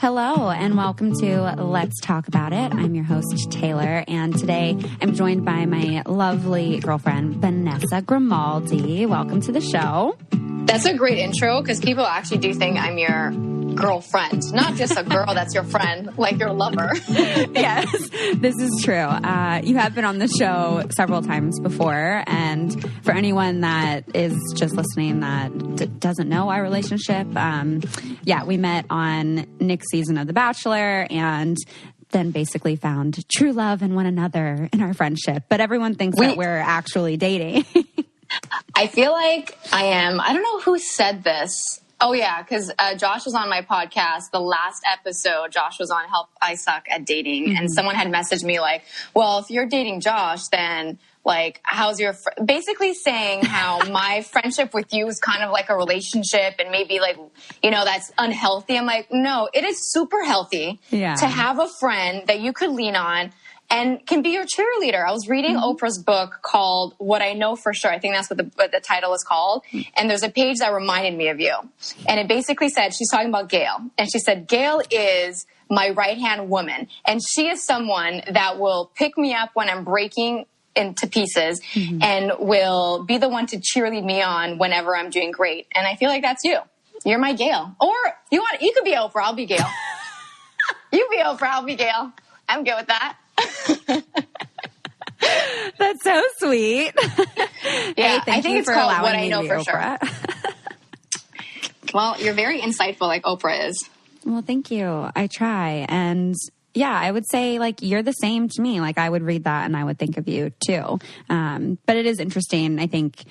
Hello and welcome to Let's Talk About It. I'm your host, Taylor, and today I'm joined by my lovely girlfriend, Vanessa Grimaldi. Welcome to the show. That's a great intro because people actually do think I'm your girlfriend, not just a girl that's your friend, like your lover. Yes, this is true. You have been on the show several times before, and for anyone that is just listening that doesn't know our relationship, we met on Nick's season of The Bachelor, and then basically found true love in one another in our friendship. But everyone thinks that we're actually dating. I feel like I am. I don't know who said this. Oh, yeah, because Josh was on my podcast. The last episode, Josh was on Help I Suck at Dating. Mm-hmm. And someone had messaged me like, well, if you're dating Josh, then like, how's your... Basically saying how my friendship with you is kind of like a relationship and maybe like, you know, that's unhealthy. I'm like, no, it is super healthy to have a friend that you could lean on and can be your cheerleader. I was reading Oprah's book called What I Know For Sure. I think that's what the title is called. And there's a page that reminded me of you. And it basically said, she's talking about Gail. And she said, Gail is my right-hand woman. And she is someone that will pick me up when I'm breaking into pieces and will be the one to cheerlead me on whenever I'm doing great. And I feel like that's you. You're my Gail. Or you could be Oprah, I'll be Gail. You be Oprah, I'll be Gail. I'm good with that. That's so sweet. Yeah, hey, I think it's called What I Know For Sure. Well, you're very insightful like Oprah is. Well, thank you. I try. And yeah, I would say like you're the same to me. Like I would read that and I would think of you too. But it is interesting, I think,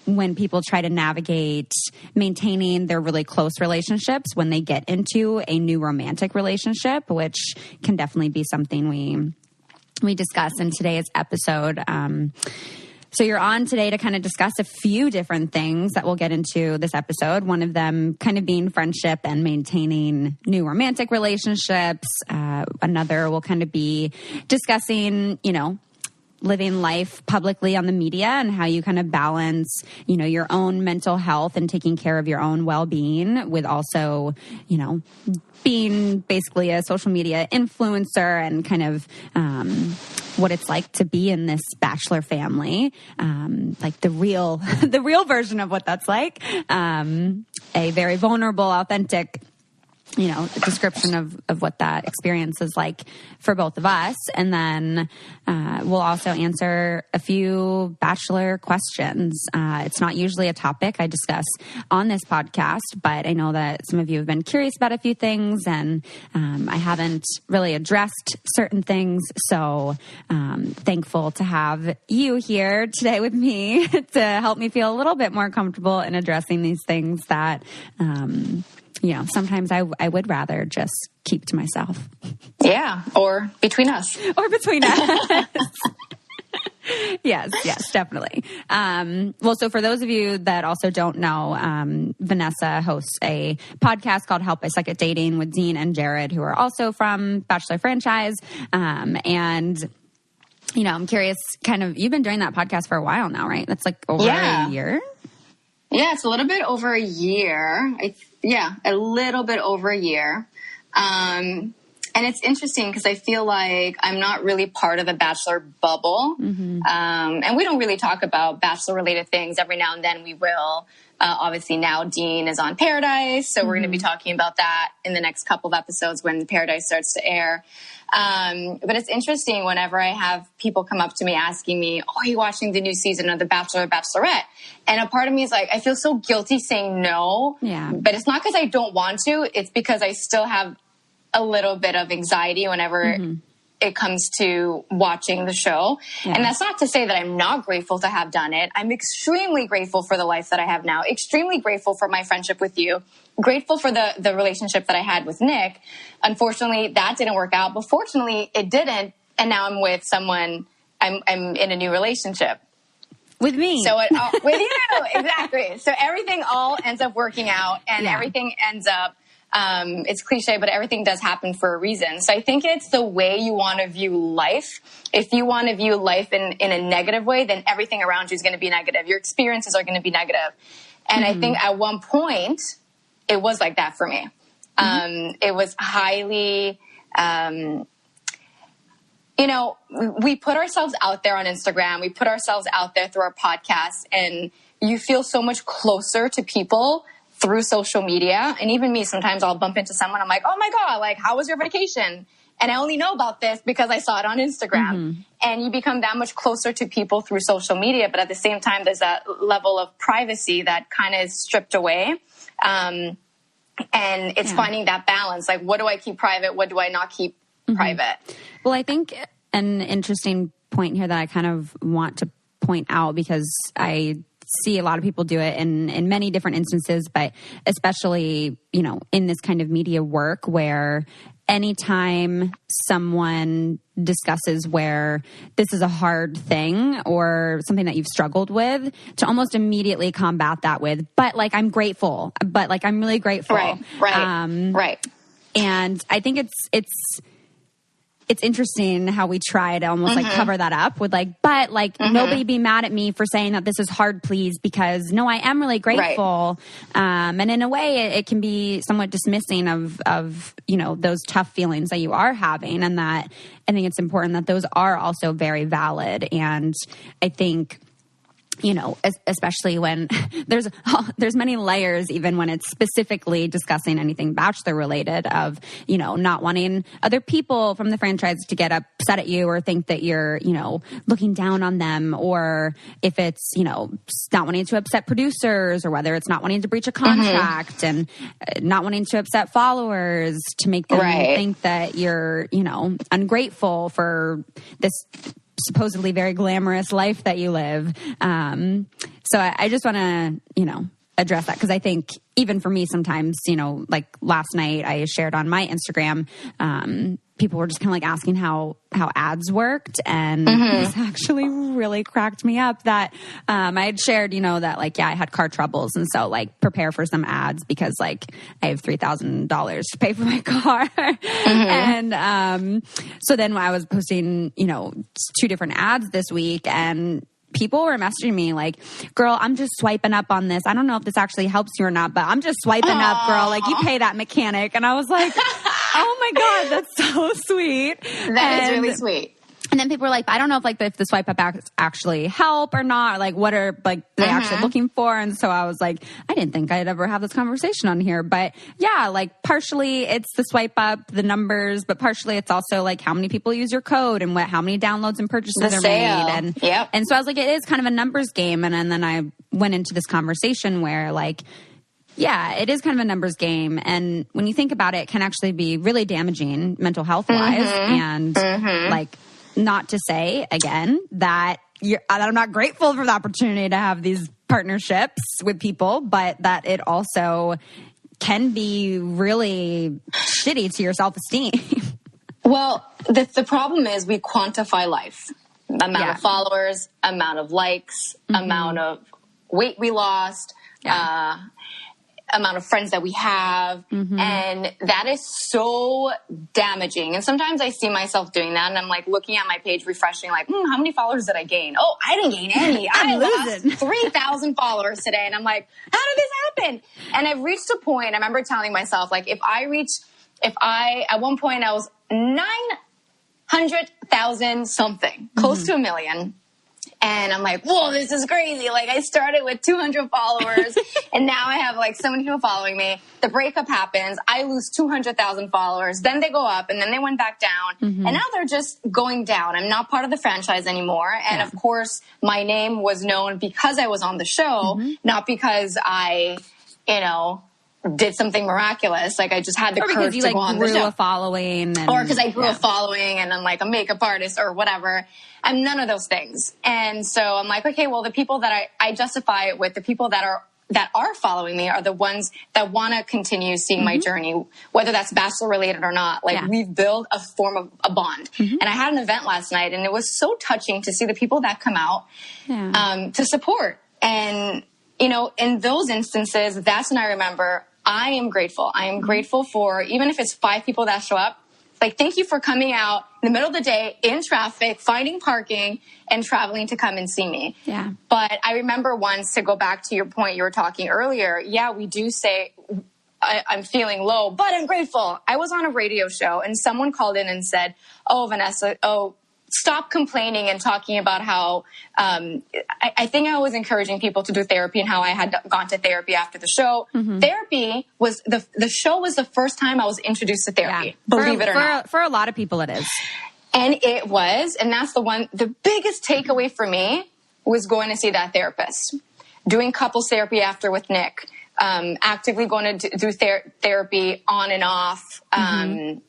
when people try to navigate maintaining their really close relationships when they get into a new romantic relationship, which can definitely be something we discuss in today's episode. So you're on today to kind of discuss a few different things that we'll get into this episode. One of them kind of being friendship and maintaining new romantic relationships. Another will kind of be discussing, you know, living life publicly on the media and how you kind of balance, you know, your own mental health and taking care of your own well-being with also, you know, being basically a social media influencer and kind of what it's like to be in this Bachelor family, like the real version of what that's like, a very vulnerable, authentic, you know, description of what that experience is like for both of us. And then we'll also answer a few Bachelor questions. It's not usually a topic I discuss on this podcast, but I know that some of you have been curious about a few things, and I haven't really addressed certain things. So thankful to have you here today with me to help me feel a little bit more comfortable in addressing these things that you know, sometimes I would rather just keep to myself. Yeah, or between us. Or between us. Yes, definitely. Well, so for those of you that also don't know, Vanessa hosts a podcast called Help I Suck at Dating with Dean and Jared, who are also from Bachelor franchise. And, you know, I'm curious, kind of, you've been doing that podcast for a while now, right? That's like over a year? Yeah, it's a little bit over a year. A little bit over a year. And it's interesting because I feel like I'm not really part of the Bachelor bubble. And we don't really talk about Bachelor-related things. Every now and then we will. Obviously now Dean is on Paradise, so we're going to be talking about that in the next couple of episodes when Paradise starts to air. But it's interesting whenever I have people come up to me asking me, oh, are you watching the new season of The Bachelor or Bachelorette? And a part of me is like, I feel so guilty saying no. Yeah. But it's not because I don't want to. It's because I still have a little bit of anxiety whenever it comes to watching the show. Yeah. And that's not to say that I'm not grateful to have done it. I'm extremely grateful for the life that I have now, extremely grateful for my friendship with you, grateful for the relationship that I had with Nick. Unfortunately, that didn't work out, but fortunately it didn't. And now I'm with someone, I'm in a new relationship. With me. So with you, exactly. So everything all ends up working out and everything ends up, it's cliche, but everything does happen for a reason. So I think it's the way you want to view life. If you want to view life in a negative way, then everything around you is going to be negative. Your experiences are going to be negative. And I think at one point it was like that for me. It was highly, you know, we put ourselves out there on Instagram. We put ourselves out there through our podcast, and you feel so much closer to people through social media. And even me, sometimes I'll bump into someone. I'm like, oh my God, like, how was your vacation? And I only know about this because I saw it on Instagram. And you become that much closer to people through social media. But at the same time, there's that level of privacy that kind of is stripped away. And it's finding that balance. Like, what do I keep private? What do I not keep private? Well, I think an interesting point here that I kind of want to point out, because I see a lot of people do it in many different instances, but especially, you know, in this kind of media work where anytime someone discusses where this is a hard thing or something that you've struggled with, to almost immediately combat that with, but like, I'm grateful, but like, I'm really grateful. Right. And I think it's interesting how we try to almost like cover that up with like, but like nobody be mad at me for saying that this is hard, please, because no, I am really grateful. And in a way it can be somewhat dismissing of, you know, those tough feelings that you are having. And that I think it's important that those are also very valid. And I think, you know, especially when there's many layers, even when it's specifically discussing anything Bachelor related, of, you know, not wanting other people from the franchise to get upset at you or think that you're, you know, looking down on them, or if it's, you know, not wanting to upset producers, or whether it's not wanting to breach a contract and not wanting to upset followers to make them think that you're, you know, ungrateful for this supposedly very glamorous life that you live. So I just want to, you know, address that, because I think even for me sometimes, you know, like last night I shared on my Instagram, people were just kind of like asking how ads worked. And this actually really cracked me up that I had shared, you know, that like, yeah, I had car troubles. And so like prepare for some ads because like I have $3,000 to pay for my car. And so then I was posting, you know, 2 different ads this week, and people were messaging me like, girl, I'm just swiping up on this. I don't know if this actually helps you or not, but I'm just swiping up, girl. Like, you pay that mechanic. And I was like, oh my God, that's so sweet. That is really sweet. And then people were like, I don't know if the swipe up actually help or not, or like what are like they actually looking for. And so I was like, I didn't think I'd ever have this conversation on here, but yeah, like partially it's the swipe up, the numbers, but partially it's also like how many people use your code and how many downloads and purchases are made. And so I was like, it is kind of a numbers game. And then I went into this conversation where like, yeah, it is kind of a numbers game. And when you think about it, it can actually be really damaging mental health wise. And like, not to say, again, that I'm not grateful for the opportunity to have these partnerships with people, but that it also can be really shitty to your self-esteem. Well, the problem is we quantify life. Amount of followers, amount of likes, amount of weight we lost, amount of friends that we have. And that is so damaging. And sometimes I see myself doing that, and I'm like looking at my page, refreshing, like, how many followers did I gain? Oh, I didn't gain any. I lost 3,000 followers today. And I'm like, how did this happen? And I've reached a point, I remember telling myself, like, at one point I was 900,000 something, close to 1 million. And I'm like, whoa, this is crazy. Like, I started with 200 followers and now I have like so many people following me. The breakup happens. I lose 200,000 followers. Then they go up and then they went back down. And now they're just going down. I'm not part of the franchise anymore. And of course, my name was known because I was on the show, not because I, you know, did something miraculous. Like, I just had the courage to go on the show. Grew a following. Or because I grew a following and I'm like a makeup artist or whatever. I'm none of those things. And so I'm like, okay, well, the people that I justify it with, the people that are following me are the ones that want to continue seeing my journey, whether that's Bachelor related or not. Like, we've built a form of a bond. And I had an event last night and it was so touching to see the people that come out to support. And, you know, in those instances, that's when I remember I am grateful. I am grateful for, even if it's 5 people that show up, like, thank you for coming out in the middle of the day in traffic, finding parking, and traveling to come and see me. Yeah. But I remember once, to go back to your point you were talking earlier, we do say, I'm feeling low, but I'm grateful. I was on a radio show and someone called in and said, oh, Vanessa, stop complaining and talking about how, I think I was encouraging people to do therapy and how I had gone to therapy after the show. Therapy was the show was the first time I was introduced to therapy. Believe it or not. For a lot of people it is. And it was, and that's the biggest takeaway for me was going to see that therapist, doing couples therapy after with Nick, actively going to do therapy on and off. And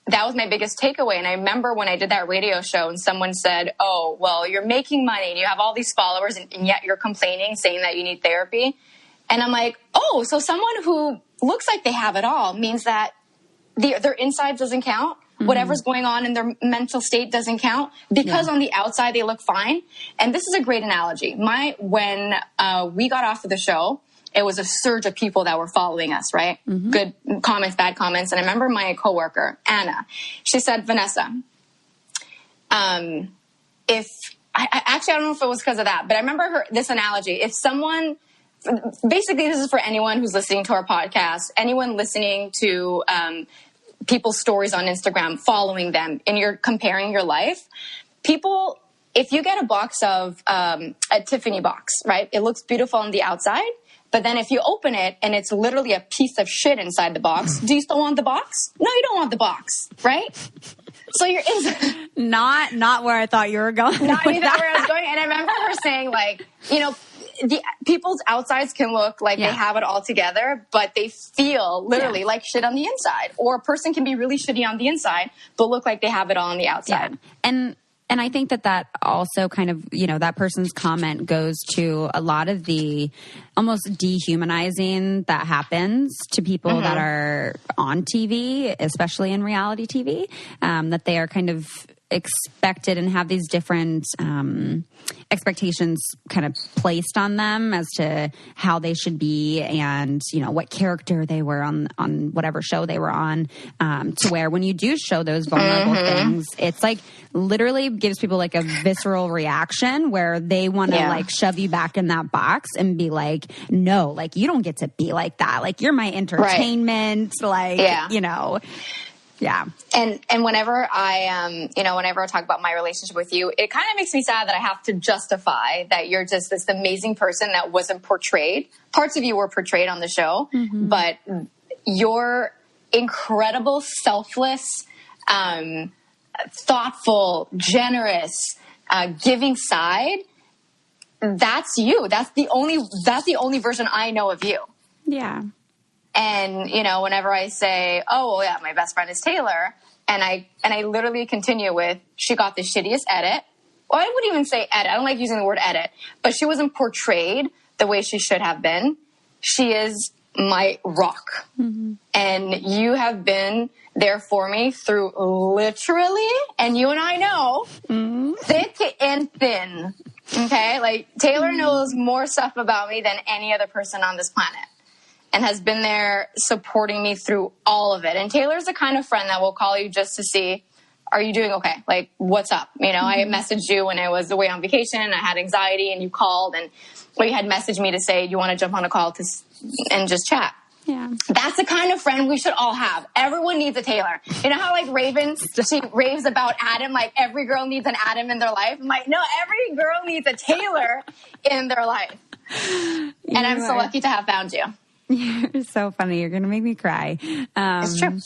that was my biggest takeaway. And I remember when I did that radio show and someone said, oh, well, you're making money and you have all these followers and yet you're complaining, saying that you need therapy. And I'm like, oh, so someone who looks like they have it all means that their inside doesn't count. Whatever's going on in their mental state doesn't count because on the outside they look fine. And this is a great analogy. When we got off of the show, it was a surge of people that were following us, right? Good comments, bad comments. And I remember my coworker, Anna, she said, Vanessa, if actually, I don't know if it was because of that, but I remember this analogy. If someone, basically this is for anyone who's listening to our podcast, anyone listening to, people's stories on Instagram, following them, and you're comparing your life. People, if you get a box of a Tiffany box, right? It looks beautiful on the outside, but then if you open it and it's literally a piece of shit inside the box, do you still want the box? No, you don't want the box, right? So you're not where I thought you were going. Not either where I was going. And I remember her saying, like, you know, the people's outsides can look like they have it all together, but they feel literally like shit on the inside. Or a person can be really shitty on the inside, but look like they have it all on the outside. Yeah. And I think that also kind of, you know, that person's comment goes to a lot of the almost dehumanizing that happens to people that are on TV, especially in reality TV, that they are kind of expected and have these different expectations kind of placed on them as to how they should be and, you know, what character they were on whatever show they were on, to where when you do show those vulnerable things, it's like literally gives people like a visceral reaction where they want to like shove you back in that box and be like, no, like you don't get to be like that. Like you're my entertainment, like, you know. Yeah. And whenever whenever I talk about my relationship with you, it kind of makes me sad that I have to justify that you're just this amazing person that wasn't portrayed. Parts of you were portrayed on the show, but your incredible, selfless, thoughtful, generous, giving side, that's you. That's the only version I know of you. Yeah. And, you know, whenever I say, oh, well, yeah, my best friend is Taylor, and I literally continue with, she got the shittiest edit. Well, I wouldn't even say edit. I don't like using the word edit, but she wasn't portrayed the way she should have been. She is my rock. And you have been there for me through literally, and you and I know, thick and thin. Okay? Like, Taylor knows more stuff about me than any other person on this planet. And has been there supporting me through all of it. And Taylor's the kind of friend that will call you just to see, are you doing okay? Like, what's up? You know, I messaged you when I was away on vacation and I had anxiety and you called and you had messaged me to say, do you want to jump on a call and just chat? Yeah. That's the kind of friend we should all have. Everyone needs a Taylor. You know how like Raven, she raves about Adam, like every girl needs an Adam in their life? I'm like, no, every girl needs a Taylor in their life. And I'm so lucky to have found you. You're so funny. You're going to make me cry. It's true.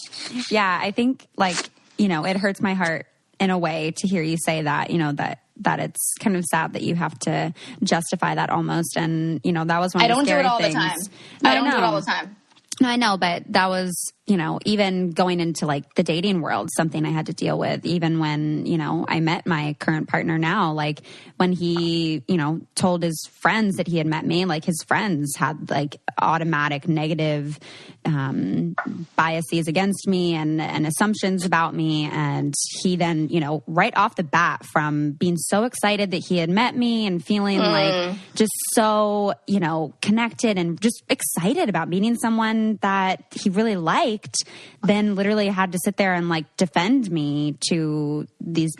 Yeah, I think like, you know, it hurts my heart in a way to hear you say that, you know, that it's kind of sad that you have to justify that almost. And, you know, that was one of the scary things. I don't do it all the time. I know, but that was, you know, even going into like the dating world, something I had to deal with, even when, you know, I met my current partner now, like when he, you know, told his friends that he had met me, like his friends had like automatic negative biases against me and assumptions about me. And he then, you know, right off the bat from being so excited that he had met me and feeling like just so, you know, connected and just excited about meeting someone that he really liked, then literally had to sit there and like defend me to these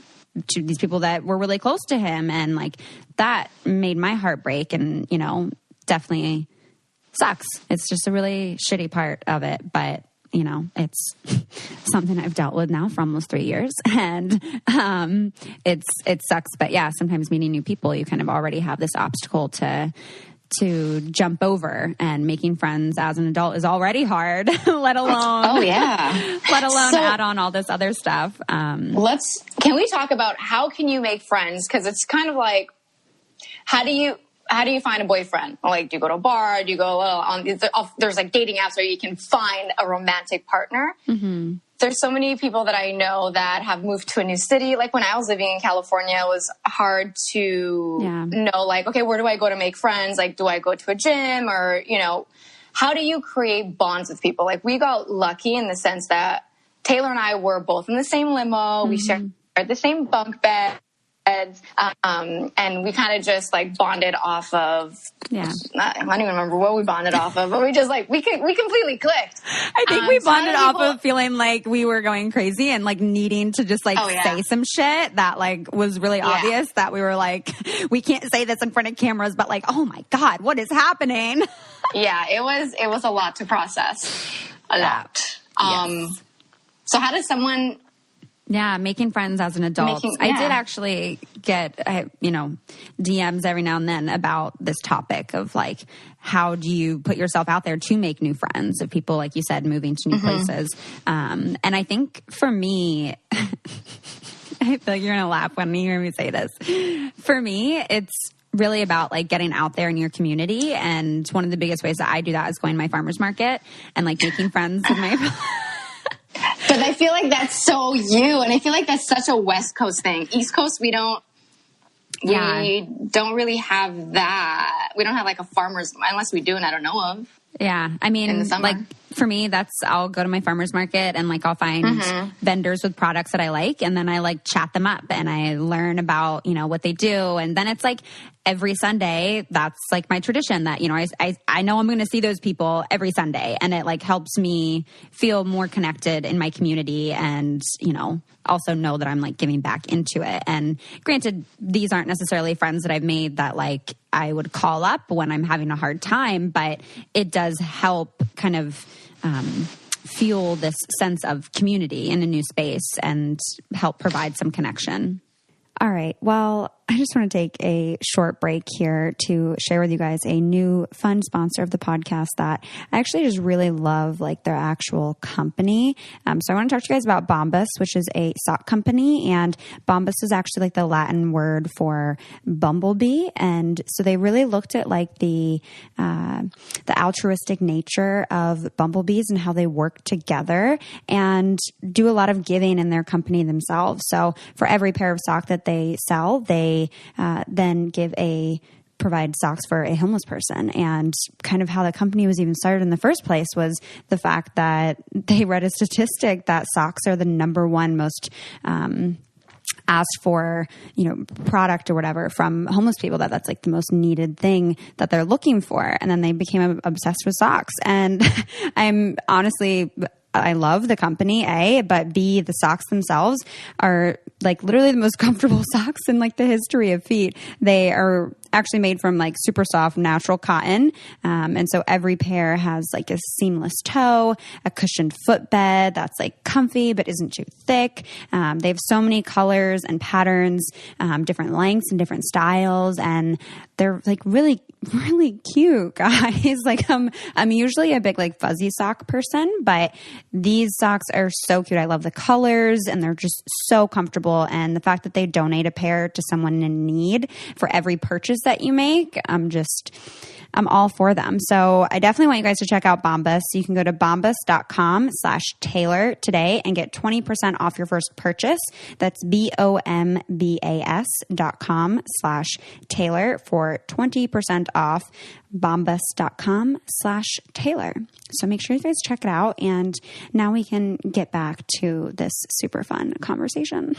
people that were really close to him. And like that made my heart break and, you know, definitely sucks. It's just a really shitty part of it, but you know, it's something I've dealt with now for almost 3 years, and it sucks. But yeah, sometimes meeting new people, you kind of already have this obstacle to jump over, and making friends as an adult is already hard, let alone add on all this other stuff. Can we talk about how can you make friends? Because it's kind of like, how do you find a boyfriend? Like, do you go to a bar? Do you go on? There's like dating apps where you can find a romantic partner. Mm-hmm. There's so many people that I know that have moved to a new city. Like when I was living in California, it was hard to know, like, okay, where do I go to make friends? Like, do I go to a gym, or, you know, how do you create bonds with people? Like, we got lucky in the sense that Taylor and I were both in the same limo. Mm-hmm. We shared the same bunk bed. And we kind of just like bonded off of, I don't even remember what we bonded off of, but we just like, we completely clicked. I think we bonded off of feeling like we were going crazy and like needing to just like say some shit that like was really obvious, that we were like, we can't say this in front of cameras, but like, oh my God, what is happening? Yeah, it was a lot to process. A lot. Yes. So how does someone... Yeah, making friends as an adult. I did actually get, DMs every now and then about this topic of like, how do you put yourself out there to make new friends of people, like you said, moving to new places. And I think for me, I feel like you're going to laugh when you hear me say this. For me, it's really about like getting out there in your community. And one of the biggest ways that I do that is going to my farmer's market and like making friends with my... But I feel like that's so you, and I feel like that's such a West Coast thing. East Coast, we don't really have that. We don't have like a farmer's, unless we do, and I don't know of. Yeah, I mean, like for me, I'll go to my farmer's market and like I'll find vendors with products that I like, and then I like chat them up and I learn about, what they do. And then it's like every Sunday, that's like my tradition that, I know I'm going to see those people every Sunday, and it like helps me feel more connected in my community, and, also know that I'm like giving back into it. And granted, these aren't necessarily friends that I've made that like I would call up when I'm having a hard time, but it does help kind of fuel this sense of community in a new space and help provide some connection. All right. Well, I just want to take a short break here to share with you guys a new fun sponsor of the podcast that I actually just really love, like their actual company. So I want to talk to you guys about Bombas, which is a sock company, and Bombas is actually like the Latin word for bumblebee. And so they really looked at like the altruistic nature of bumblebees and how they work together and do a lot of giving in their company themselves. So for every pair of sock that they sell, they then provide socks for a homeless person. And kind of how the company was even started in the first place was the fact that they read a statistic that socks are the number one most asked for, product or whatever from homeless people, that's like the most needed thing that they're looking for. And then they became obsessed with socks. And I love the company, A, but B, the socks themselves are like literally the most comfortable socks in like the history of feet. They are actually made from like super soft natural cotton. And so every pair has like a seamless toe, a cushioned footbed that's like comfy but isn't too thick. They have so many colors and patterns, different lengths and different styles, and they're like really, really cute, guys. Like I'm usually a big like fuzzy sock person, but these socks are so cute. I love the colors, and they're just so comfortable. And the fact that they donate a pair to someone in need for every purchase that you make, I'm all for them. So I definitely want you guys to check out Bombas. You can go to bombas.com/Taylor today and get 20% off your first purchase. That's bombas.com/Taylor for 20% off. Bombas.com/Taylor. So make sure you guys check it out. And now we can get back to this super fun conversation.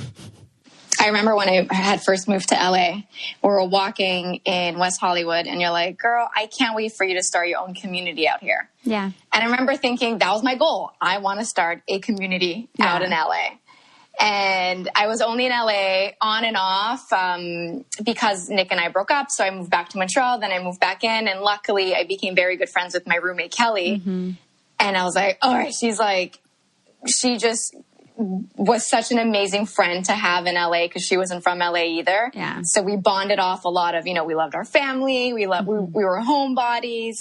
I remember when I had first moved to LA, we were walking in West Hollywood, and you're like, girl, I can't wait for you to start your own community out here. Yeah. And I remember thinking that was my goal. I want to start a community out in LA. And I was only in LA on and off because Nick and I broke up. So I moved back to Montreal. Then I moved back in. And luckily, I became very good friends with my roommate, Kelly. Mm-hmm. And I was like, all right, she just was such an amazing friend to have in LA because she wasn't from LA either. Yeah. So we bonded off a lot of, we loved our family. We were homebodies.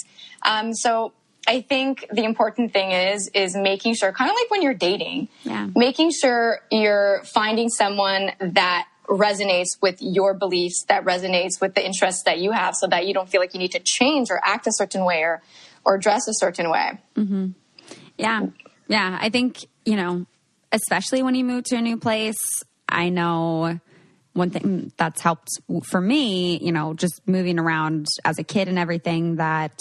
So I think the important thing is making sure, kind of like when you're dating, making sure you're finding someone that resonates with your beliefs, that resonates with the interests that you have, so that you don't feel like you need to change or act a certain way or dress a certain way. Mm-hmm. Yeah. Yeah. I think, especially when you move to a new place, I know one thing that's helped for me, just moving around as a kid and everything, that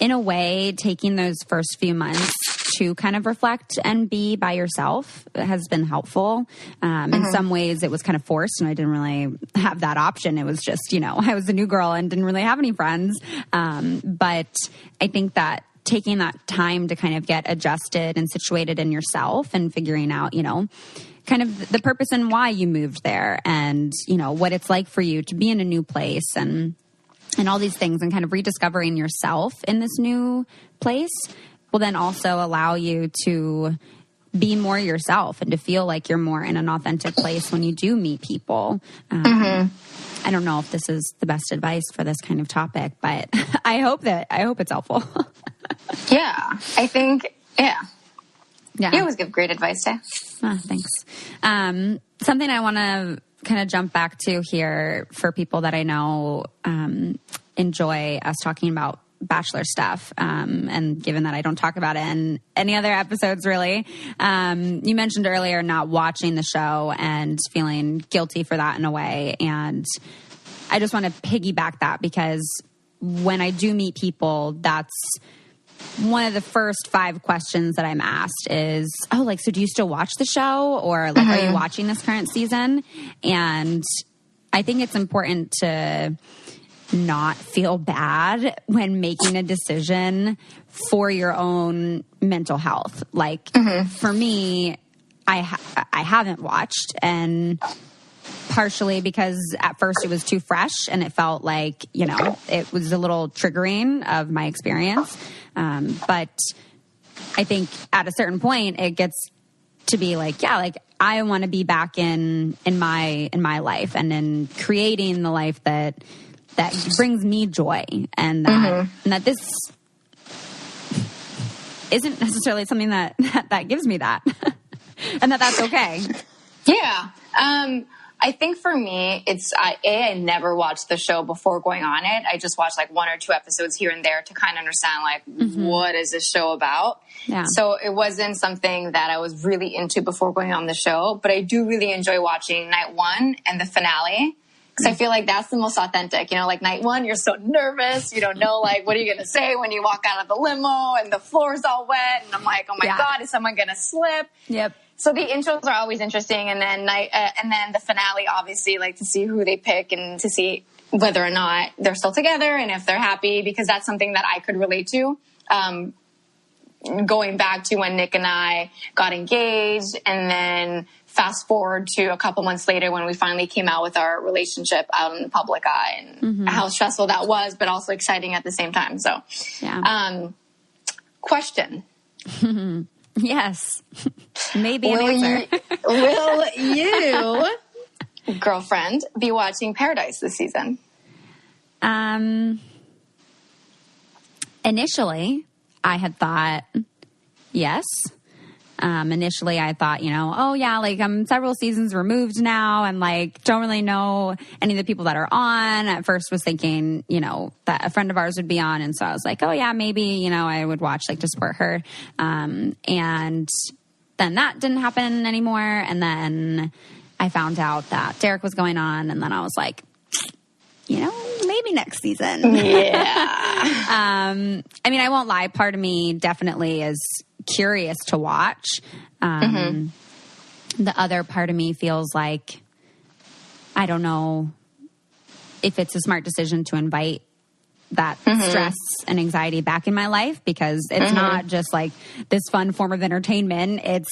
in a way, taking those first few months to kind of reflect and be by yourself has been helpful. In some ways, it was kind of forced, and I didn't really have that option. It was just, I was a new girl and didn't really have any friends. But I think that taking that time to kind of get adjusted and situated in yourself and figuring out, kind of the purpose and why you moved there, and, what it's like for you to be in a new place and all these things, and kind of rediscovering yourself in this new place will then also allow you to be more yourself and to feel like you're more in an authentic place when you do meet people. I don't know if this is the best advice for this kind of topic, but I hope it's helpful. Yeah, I think, yeah. You always give great advice, Tay. Thanks. Something I want to kind of jump back to here for people that I know enjoy us talking about Bachelor stuff, and given that I don't talk about it in any other episodes really, you mentioned earlier not watching the show and feeling guilty for that in a way, and I just want to piggyback that, because when I do meet people, that's one of the first 5 questions that I'm asked is, so do you still watch the show? Or are you watching this current season? And I think it's important to not feel bad when making a decision for your own mental health. For me, I haven't watched, and partially because at first it was too fresh and it felt like, it was a little triggering of my experience. But I think at a certain point it gets to be I want to be back in my life and in creating the life that brings me joy, and that this isn't necessarily something that gives me that, and that's okay. Yeah. I think for me, I never watched the show before going on it. I just watched 1 or 2 episodes here and there to kind of understand what is this show about. Yeah. So it wasn't something that I was really into before going on the show, but I do really enjoy watching night 1 and the finale. Because I feel like that's the most authentic. Night 1, you're so nervous. You don't know, what are you going to say when you walk out of the limo and the floor's all wet. And I'm like, oh my God, is someone going to slip? Yep. So the intros are always interesting. And then the finale, obviously, to see who they pick and to see whether or not they're still together and if they're happy, because that's something that I could relate to. Going back to when Nick and I got engaged, and then fast forward to a couple months later when we finally came out with our relationship out in the public eye, and how stressful that was, but also exciting at the same time. So, question. Yes. Maybe an answer. Will you, girlfriend, be watching Paradise this season? Initially, I had thought yes. Initially I thought, I'm several seasons removed now and don't really know any of the people that are on. At first was thinking, that a friend of ours would be on. And so I was like, oh yeah, maybe, I would watch to support her. And then that didn't happen anymore. And then I found out that Derek was going on. And then I was like, maybe next season. Yeah. I won't lie. Part of me definitely is curious to watch. The other part of me feels like I don't know if it's a smart decision to invite that stress and anxiety back in my life, because it's not just this fun form of entertainment. It's,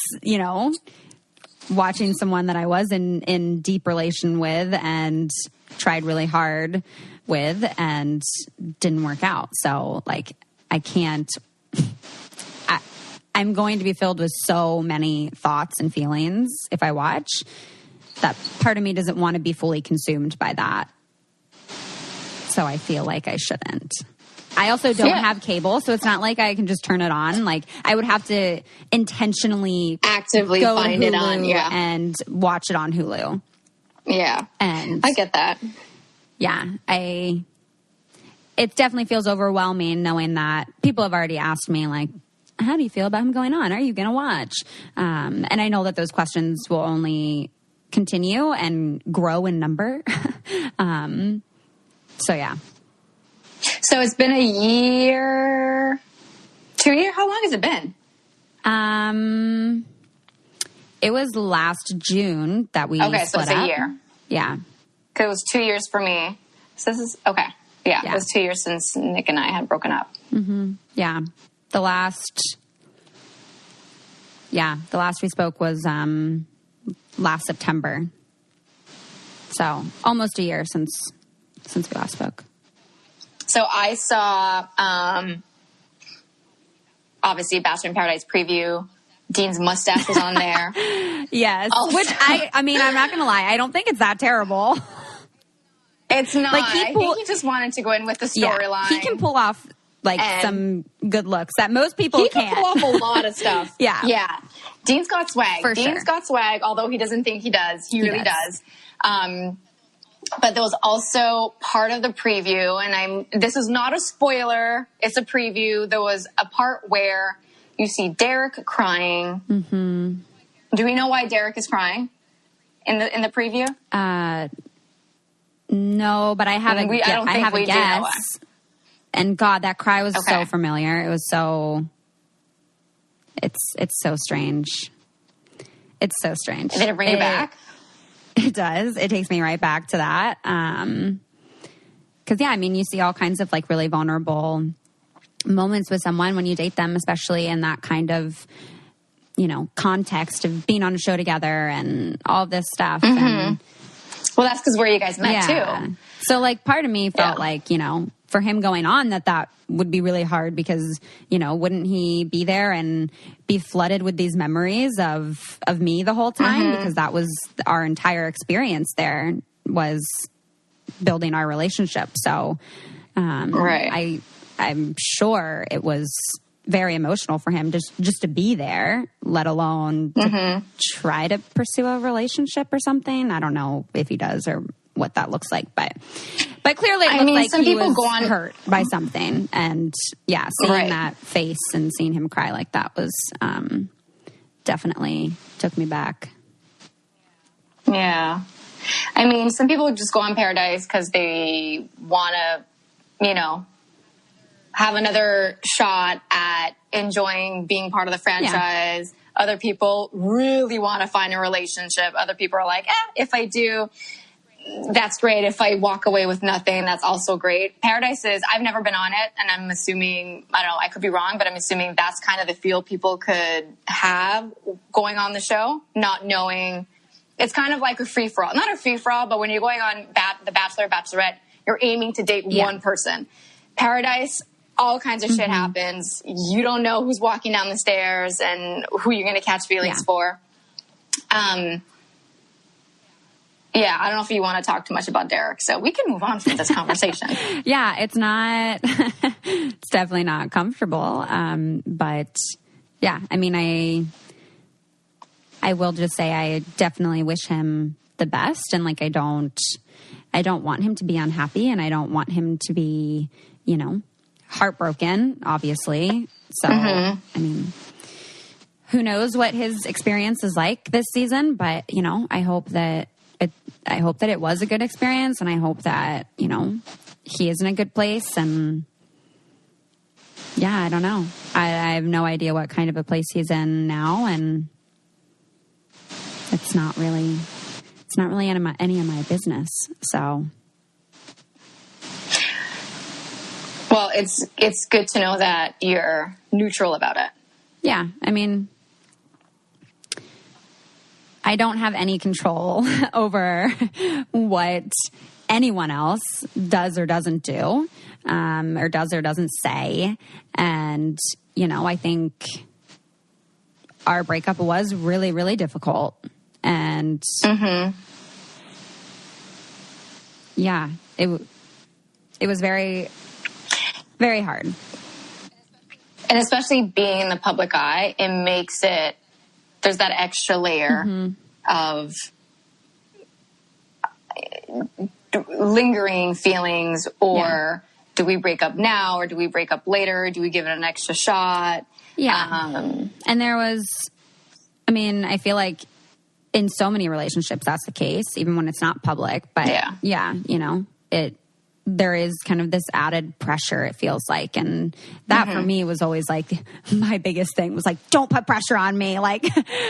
watching someone that I was in deep relation with and tried really hard with and didn't work out. So like, I'm going to be filled with so many thoughts and feelings if I watch. That part of me doesn't want to be fully consumed by that. So I feel like I shouldn't. I also don't have cable, so it's not like I can just turn it on. Like, I would have to intentionally actively go find to it on, and watch it on Hulu. Yeah. And I get that. Yeah, it definitely feels overwhelming knowing that people have already asked me, like, how do you feel about him going on? Are you going to watch? And I know that those questions will only continue and grow in number. So, yeah. So it's been a year, 2 years? How long has it been? It was last June that we split so it's up. A year. Yeah. Because it was 2 years for me. So this is, okay. Yeah, it was 2 years since Nick and I had broken up. Mm-hmm. Yeah. The last we spoke was last September. So almost a year since we last spoke. So I saw, obviously, Bachelor in Paradise preview. Dean's mustache was on there. Yes. Which I mean, I'm not going to lie. I don't think it's that terrible. It's not. Like I think he just wanted to go in with the storyline. He can pull off some good looks that most people can't. He can pull off a lot of stuff. Yeah. Dean's got swag. Dean's got swag, although he doesn't think he does. He really does. But there was also part of the preview, and this is not a spoiler, it's a preview. There was a part where you see Derek crying. Mm-hmm. Do we know why Derek is crying in the preview? No, but I have a guess. And God, that cry was so familiar. It was so. It's so strange. It's so strange. Did it bring you back? It does. It takes me right back to that. Because I mean, you see all kinds of like really vulnerable moments with someone when you date them, especially in that kind of, context of being on a show together and all of this stuff. Mm-hmm. And, well, that's because where you guys met too. So like part of me felt like, for him going on that would be really hard because, wouldn't he be there and be flooded with these memories of me the whole time? Mm-hmm. Because that was our entire experience there, was building our relationship. So I'm sure it was very emotional for him just to be there, let alone to try to pursue a relationship or something. I don't know if he does or what that looks like, but clearly it looked like he was hurt by something. And seeing that face and seeing him cry like that was definitely took me back. Yeah. I mean, some people just go on Paradise because they want to, have another shot at enjoying being part of the franchise. Yeah. Other people really want to find a relationship. Other people are like, if I do, that's great. If I walk away with nothing, that's also great. Paradise I've never been on it, and I'm assuming, I don't know, I could be wrong, but I'm assuming that's kind of the feel people could have going on the show, not knowing. It's kind of like a free-for-all. Not a free-for-all, but when you're going on The Bachelor, Bachelorette, you're aiming to date one person. Paradise, all kinds of shit happens. You don't know who's walking down the stairs and who you're going to catch feelings for. I don't know if you want to talk too much about Derek, so we can move on from this conversation. It's not, it's definitely not comfortable. But I mean, I will just say I definitely wish him the best. And like, I don't want him to be unhappy, and I don't want him to be, heartbroken, obviously. So, I mean, who knows what his experience is like this season, but I hope that it was a good experience, and I hope that, he is in a good place. And I don't know. I have no idea what kind of a place he's in now, and it's not really any of my business. So, well, it's good to know that you're neutral about it. Yeah, I mean, I don't have any control over what anyone else does or doesn't do, or does or doesn't say. And, you know, I think our breakup was really, really difficult. And yeah, it was very, very hard. And especially being in the public eye, it makes it, there's that extra layer of lingering feelings, or do we break up now, or do we break up later? Do we give it an extra shot? Yeah. And there was, I mean, I feel like in so many relationships that's the case, even when it's not public. But yeah, you know, there is kind of this added pressure, it feels like. And that for me was always like my biggest thing was like, don't put pressure on me. Like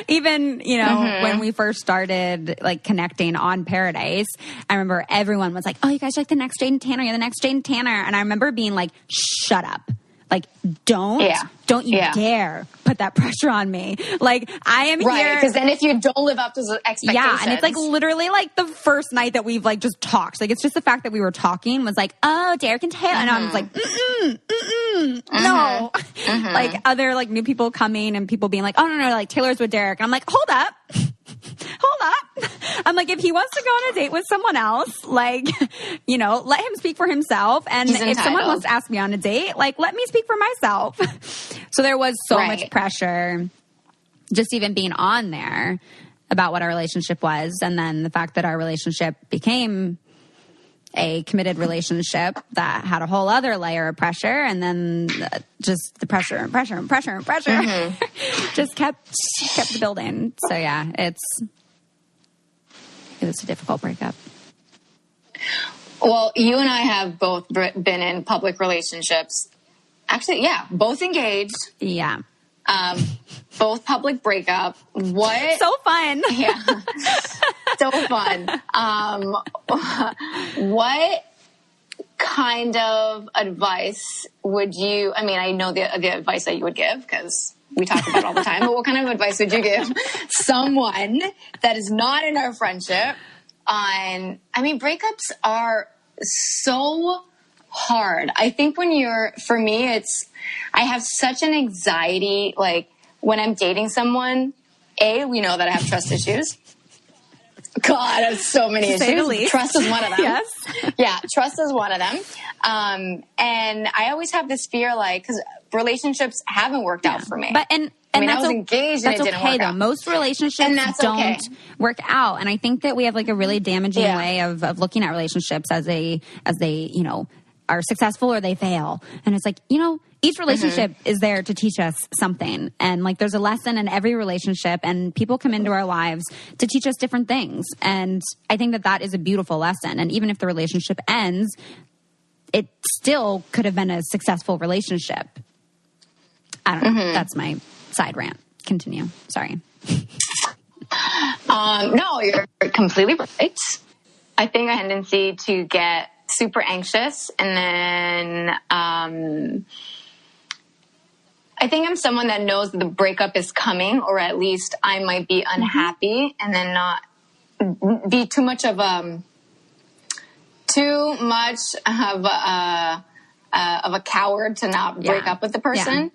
even, you know, when we first started like connecting on Paradise, I remember everyone was like, oh, you guys are like the next Jade and Tanner. You're the next Jade and Tanner. And I remember being like, shut up. Like, don't you dare put that pressure on me. Like, I am here. Because then if you don't live up to the expectations. Yeah, and it's like literally like the first night that we've like just talked. Like, it's just the fact that we were talking was like, oh, Derek and Taylor. And I was like, no. Like, other like new people coming and people being like, oh, no, like Taylor's with Derek. And I'm like, hold up. I'm like, if he wants to go on a date with someone else, like, you know, let him speak for himself. And if someone wants to ask me on a date, like, let me speak for myself. So there was so much pressure just even being on there about what our relationship was. And then the fact that our relationship became a committed relationship that had a whole other layer of pressure. And then just the pressure and pressure and pressure and pressure just kept the building. So yeah, it was a difficult breakup. Well, you and I have both been in public relationships. Actually, yeah, both engaged. Yeah. Both public breakup. What? So fun. Yeah. So fun. What kind of advice would you, I mean, I know the advice that you would give because we talk about it all the time, but what kind of advice would you give someone that is not in our friendship on, I mean, breakups are so hard. I think for me, I have such an anxiety, like when I'm dating someone, we know that I have trust issues. God, I have so many issues. Trust is one of them. Yes. Yeah, trust is one of them. And I always have this fear, like, because relationships haven't worked out for me. But I was engaged and it didn't work out. Most relationships don't work out. And I think that we have like a really damaging way of looking at relationships as they, you know, are successful or they fail. And it's like, you know, each relationship is there to teach us something. And like there's a lesson in every relationship and people come into our lives to teach us different things. And I think that is a beautiful lesson. And even if the relationship ends, it still could have been a successful relationship. I don't know. That's my side rant. Continue. Sorry. No, you're completely right. I think I have a tendency to get super anxious and then I think I'm someone that knows that the breakup is coming, or at least I might be unhappy and then not be too much of a coward to not break up with the person,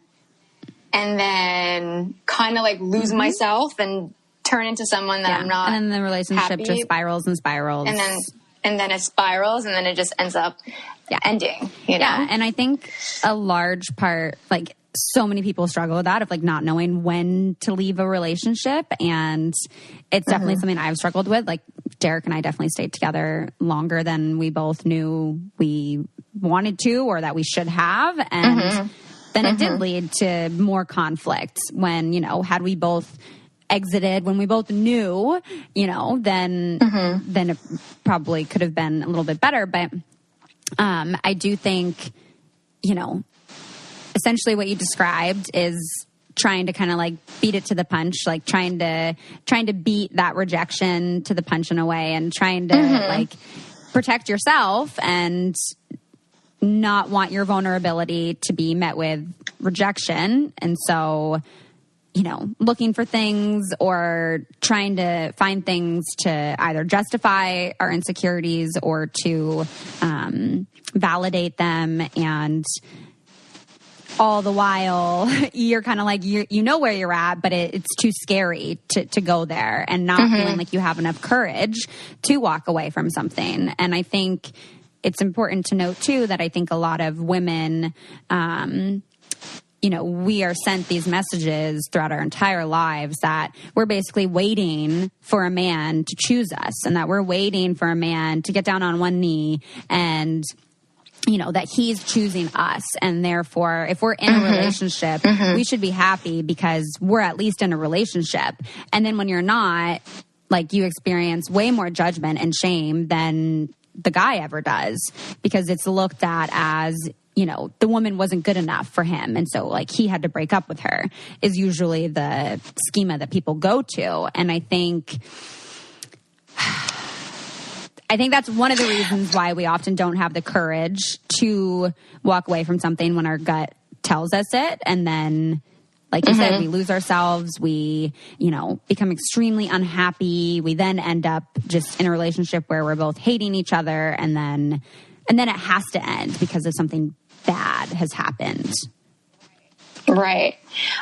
and then kind of like lose myself and turn into someone that I'm not. And then the relationship just spirals and spirals, and then it spirals, and then it just ends up ending. You know? Yeah, and I think a large part, like, so many people struggle with that of like not knowing when to leave a relationship. And it's definitely something I've struggled with. Like Derek and I definitely stayed together longer than we both knew we wanted to, or that we should have. And then it did lead to more conflict when, you know, had we both exited when we both knew, you know, then it probably could have been a little bit better. But I do think, you know, essentially what you described is trying to kind of like beat it to the punch, like trying to beat that rejection to the punch in a way, and trying to like protect yourself and not want your vulnerability to be met with rejection. And so, looking for things or trying to find things to either justify our insecurities or to validate them. And all the while you're kind of like, you know where you're at, but it's too scary to go there and not feeling like you have enough courage to walk away from something. And I think it's important to note too, that I think a lot of women, we are sent these messages throughout our entire lives that we're basically waiting for a man to choose us, and that we're waiting for a man to get down on one knee and that he's choosing us. And therefore, if we're in a relationship, we should be happy because we're at least in a relationship. And then when you're not, like, you experience way more judgment and shame than the guy ever does, because it's looked at as, the woman wasn't good enough for him. And so, like, he had to break up with her is usually the schema that people go to. And I think that's one of the reasons why we often don't have the courage to walk away from something when our gut tells us it. And then, like you said, we lose ourselves. We, become extremely unhappy. We then end up just in a relationship where we're both hating each other. And then it has to end because of something bad has happened. Right.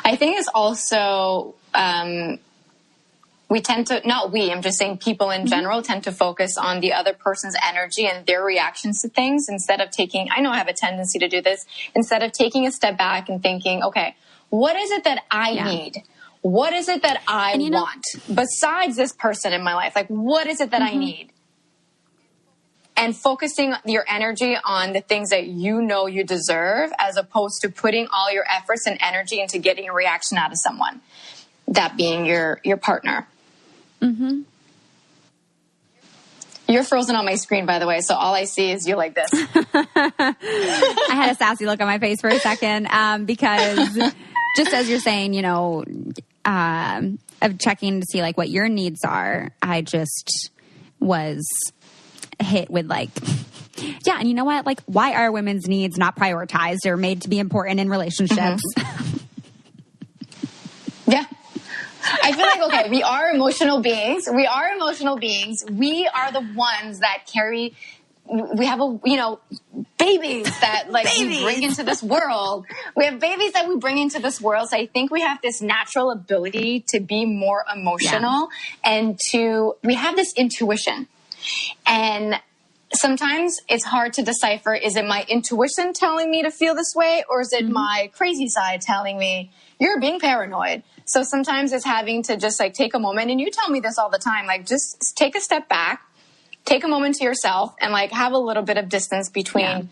I think it's also, we tend to, I'm just saying people in general tend to focus on the other person's energy and their reactions to things instead of I know I have a tendency to do this, instead of taking a step back and thinking, okay, what is it that I need? What is it that I want besides this person in my life? Like, what is it that I need? And focusing your energy on the things that you deserve, as opposed to putting all your efforts and energy into getting a reaction out of someone, that being your partner. You're frozen on my screen, by the way, so all I see is you like this. I had a sassy look on my face for a second because just as you're saying, of checking to see like what your needs are, I just was hit with like, yeah, and you know what? Like, why are women's needs not prioritized or made to be important in relationships? Yeah. I feel like, okay, we are emotional beings. We are the ones that carry, we have babies that we bring into this world. We have babies that we bring into this world. So I think we have this natural ability to be more emotional and we have this intuition. And sometimes it's hard to decipher, is it my intuition telling me to feel this way, or is it my crazy side telling me you're being paranoid? So sometimes it's having to just like take a moment, and you tell me this all the time, like just take a step back, take a moment to yourself, and like have a little bit of distance between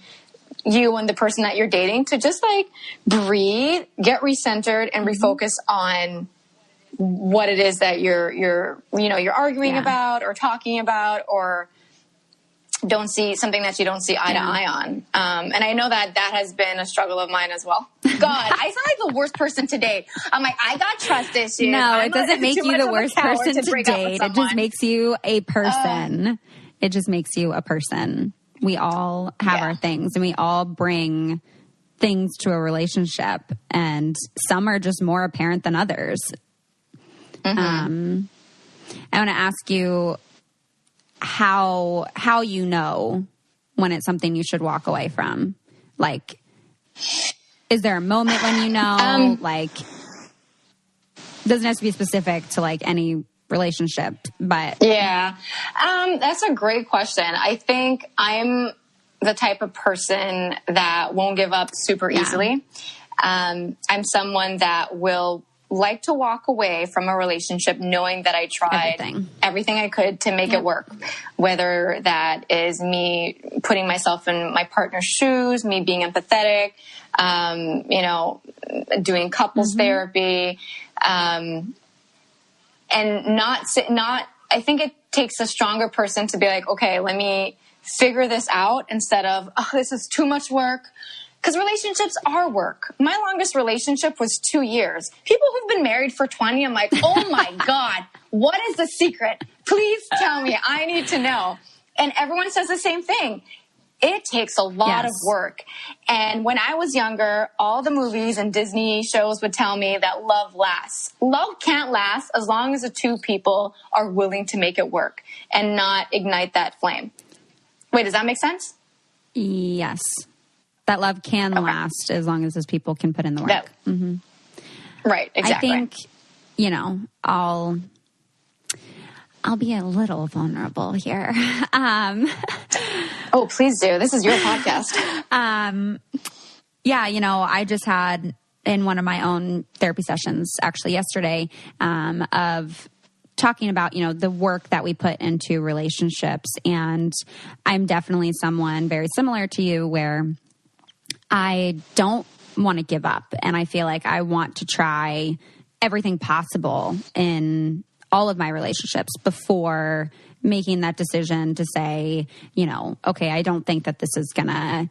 you and the person that you're dating, to just like breathe, get recentered, and refocus on what it is that you're arguing about or talking about, or don't see something that you don't see eye to eye on. And I know that has been a struggle of mine as well. God, I sound like the worst person to date. I'm like, I got trust issues. No, it doesn't make you the worst person to date. It just makes you a person. It just makes you a person. We all have our things, and we all bring things to a relationship, and some are just more apparent than others. I want to ask you how you know when it's something you should walk away from. Like, is there a moment when you know? Like, doesn't have to be specific to like any relationship, but that's a great question. I think I'm the type of person that won't give up super easily. I'm someone that will like to walk away from a relationship knowing that I tried everything I could to make it work. Whether that is me putting myself in my partner's shoes, me being empathetic, doing couples therapy, and I think it takes a stronger person to be like, okay, let me figure this out, instead of, oh, this is too much work. Because relationships are work. My longest relationship was 2 years. People who've been married for 20, I'm like, oh my God, what is the secret? Please tell me. I need to know. And everyone says the same thing. it takes a lot of work. And when I was younger, all the movies and Disney shows would tell me that love lasts. Love can't last as long as the two people are willing to make it work and not ignite that flame. Wait, does that make sense? Yes. That love can last as long as those people can put in the work. Right, exactly. I think, I'll be a little vulnerable here. Oh, please do. This is your podcast. I just had in one of my own therapy sessions, actually yesterday, of talking about, the work that we put into relationships. And I'm definitely someone very similar to you where I don't want to give up. And I feel like I want to try everything possible in all of my relationships before making that decision to say, okay, I don't think that this is going to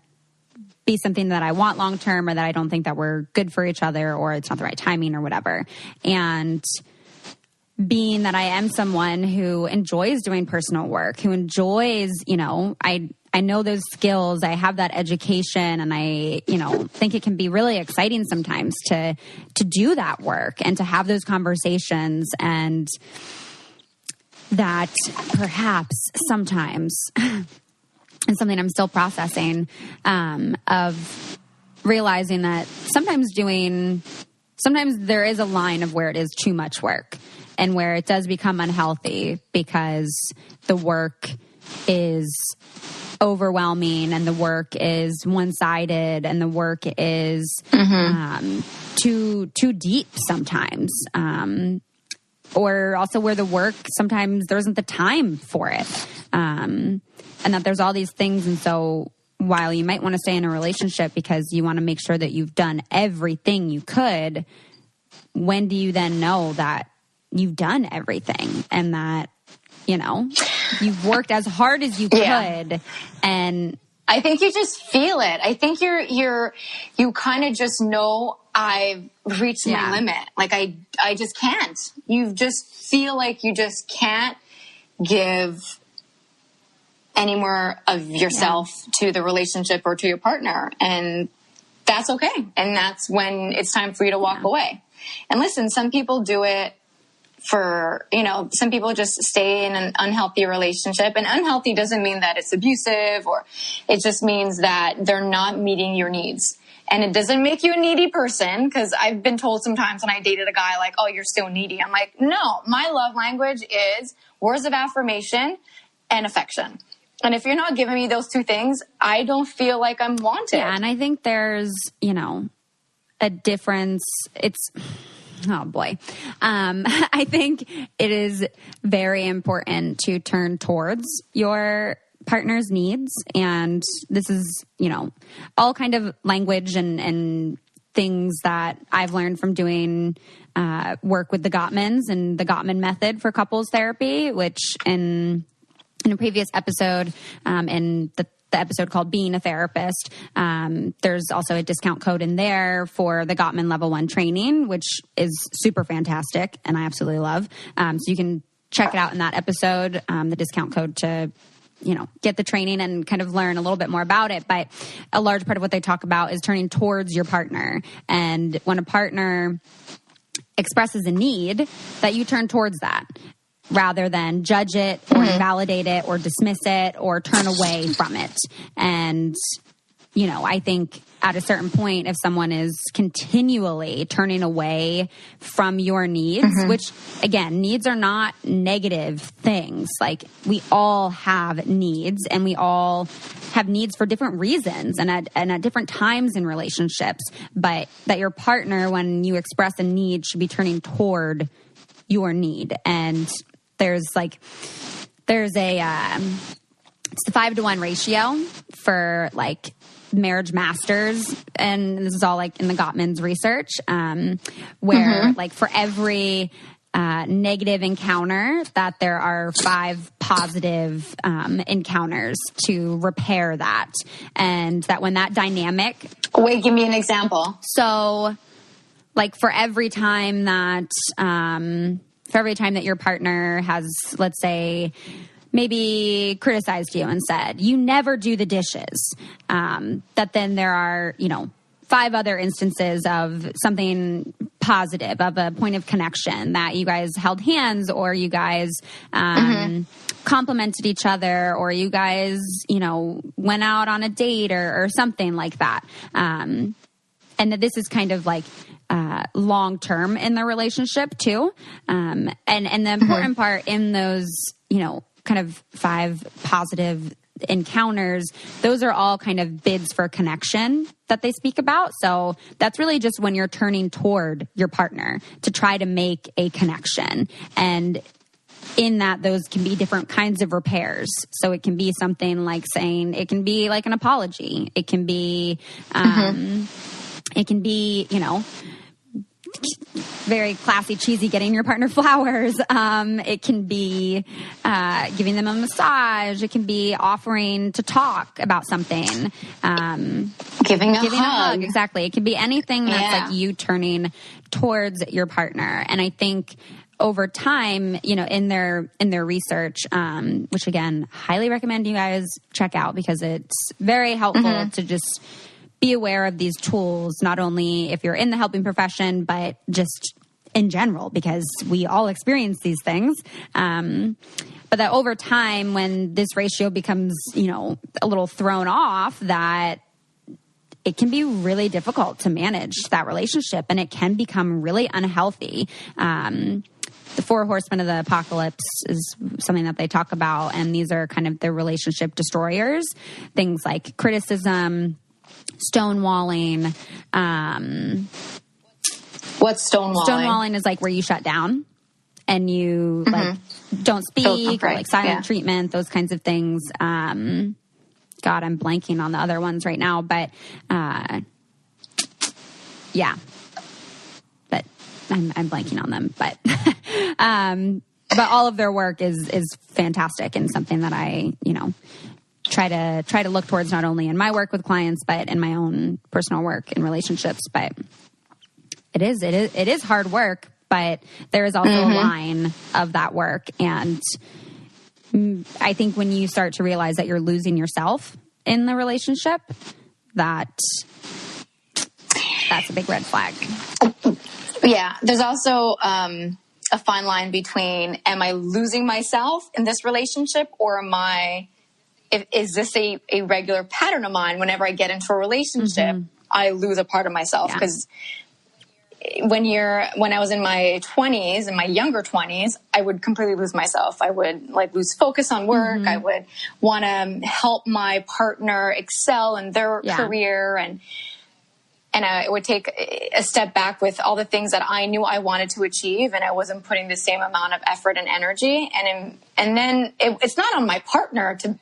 be something that I want long term, or that I don't think that we're good for each other, or it's not the right timing or whatever. And being that I am someone who enjoys doing personal work, who enjoys, I know those skills, I have that education, and I, think it can be really exciting sometimes to do that work and to have those conversations, and that perhaps sometimes, and something I'm still processing, of realizing that sometimes there is a line of where it is too much work and where it does become unhealthy because the work is overwhelming and the work is one-sided and the work is too deep sometimes, or also where the work sometimes there isn't the time for it, and that there's all these things. And so while you might want to stay in a relationship because you want to make sure that you've done everything you could, when do you then know that you've done everything and that you've worked as hard as you could? And I think you just feel it. I think you kind of just know I've reached my limit. Like I just can't. You just feel like you just can't give any more of yourself to the relationship or to your partner. And that's okay. And that's when it's time for you to walk away. And listen, some people do it for, some people just stay in an unhealthy relationship, and unhealthy doesn't mean that it's abusive, or it just means that they're not meeting your needs. And it doesn't make you a needy person, because I've been told sometimes when I dated a guy like, oh, you're still needy. I'm like, no, my love language is words of affirmation and affection. And if you're not giving me those two things, I don't feel like I'm wanted. Yeah, and I think there's, a difference. Oh boy. I think it is very important to turn towards your partner's needs. And this is, all kind of language and things that I've learned from doing work with the Gottmans and the Gottman method for couples therapy, which in a previous episode, in the episode called Being a Therapist, there's also a discount code in there for the Gottman Level 1 training, which is super fantastic and I absolutely love. So you can check it out in that episode, the discount code to, get the training and kind of learn a little bit more about it. But a large part of what they talk about is turning towards your partner. And when a partner expresses a need, that you turn towards that, rather than judge it or invalidate it or dismiss it or turn away from it. And, I think at a certain point, if someone is continually turning away from your needs, which again, needs are not negative things. Like, we all have needs, and we all have needs for different reasons and at different times in relationships, but that your partner, when you express a need, should be turning toward your need. And there's a it's the 5-to-1 ratio for like marriage masters, and this is all like in the Gottman's research, where like for every negative encounter, that there are 5 positive encounters to repair that, and that when that dynamic. Wait, give me an example. So, like for every time that your partner has, let's say, maybe criticized you and said, you never do the dishes, that then there are, 5 other instances of something positive, of a point of connection, that you guys held hands, or you guys complimented each other, or you guys, went out on a date or something like that. And that this is kind of like long term in the relationship too. And the important part in those, kind of 5 positive encounters, those are all kind of bids for connection that they speak about. So that's really just when you're turning toward your partner to try to make a connection. And in that, those can be different kinds of repairs. So it can be something like saying, it can be like an apology. It can be, very classy, cheesy, getting your partner flowers. It can be giving them a massage. It can be offering to talk about something. Giving a hug. Exactly. It can be anything that's like you turning towards your partner. And I think over time, in their research, which again, highly recommend you guys check out, because it's very helpful to just be aware of these tools, not only if you're in the helping profession, but just in general, because we all experience these things. But that over time, when this ratio becomes, a little thrown off, that it can be really difficult to manage that relationship, and it can become really unhealthy. The 4 horsemen of the apocalypse is something that they talk about, and these are kind of the relationship destroyers. Things like criticism, stonewalling. What's stonewalling? Stonewalling is like where you shut down and you like don't speak, or like silent treatment, those kinds of things. God, I'm blanking on the other ones right now, but but I'm blanking on them, but but all of their work is fantastic, and something that I try to look towards, not only in my work with clients, but in my own personal work in relationships. But it is hard work, but there is also a line of that work. And I think when you start to realize that you're losing yourself in the relationship, that's a big red flag. Yeah. There's also a fine line between, am I losing myself in this relationship, or is this a regular pattern of mine? Whenever I get into a relationship, I lose a part of myself. Because when I was in my 20s, in my younger 20s, I would completely lose myself. I would lose focus on work. I would want to help my partner excel in their career, and I would take a step back with all the things that I knew I wanted to achieve, and I wasn't putting the same amount of effort and energy. And then it's not on my partner to.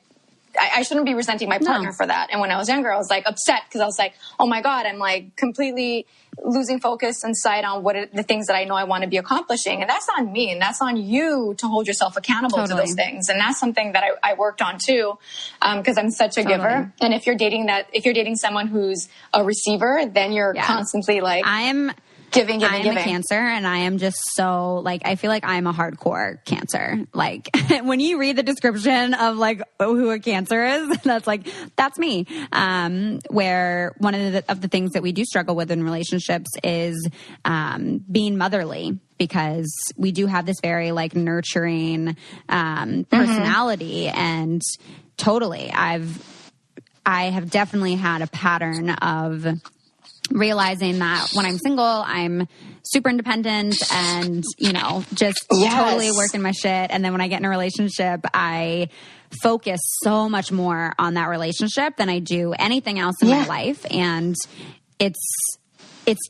I shouldn't be resenting my partner for that. And when I was younger, I was upset, because I was oh my God, I'm completely losing focus and sight on the things that I know I want to be accomplishing. And that's on me, and that's on you to hold yourself accountable to those things. And that's something that I worked on too, because I'm such a giver. And if you're dating someone who's a receiver, then you're constantly I'm giving. I am a Cancer, and I am just so I feel like I'm a hardcore Cancer. When you read the description of who a Cancer is, that's me. Where one of the things that we do struggle with in relationships is being motherly, because we do have this very nurturing personality, and totally, I have definitely had a pattern of realizing that when I'm single, I'm super independent and, just totally working my shit. And then when I get in a relationship, I focus so much more on that relationship than I do anything else in my life. And it's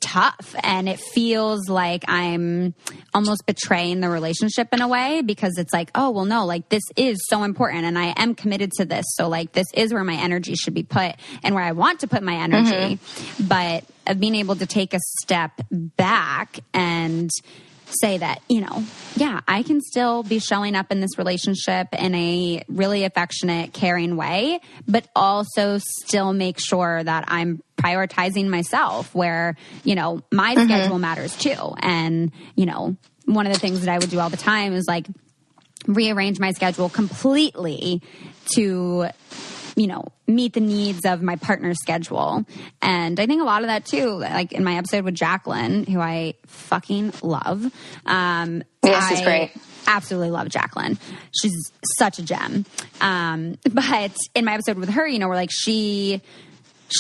tough, and it feels like I'm almost betraying the relationship in a way, because it's oh, well, no, this is so important, and I am committed to this. So this is where my energy should be put, and where I want to put my energy. But of being able to take a step back and say that, I can still be showing up in this relationship in a really affectionate, caring way, but also still make sure that I'm prioritizing myself, where, my schedule matters too. And, one of the things that I would do all the time is rearrange my schedule completely to, you know, meet the needs of my partner's schedule. And I think a lot of that too, like in my episode with Jacqueline, who I fucking love. Yes, she's great. Absolutely love Jacqueline. She's such a gem. But in my episode with her, you know, we're like, she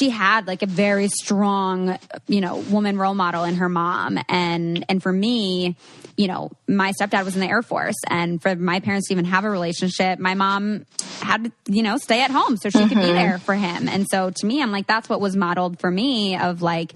had like a very strong, you know, woman role model in her mom. And for me, you know, my stepdad was in the Air Force, and for my parents to even have a relationship, my mom had to, you know, stay at home so she could be there for him. And so to me, I'm like, that's what was modeled for me of like,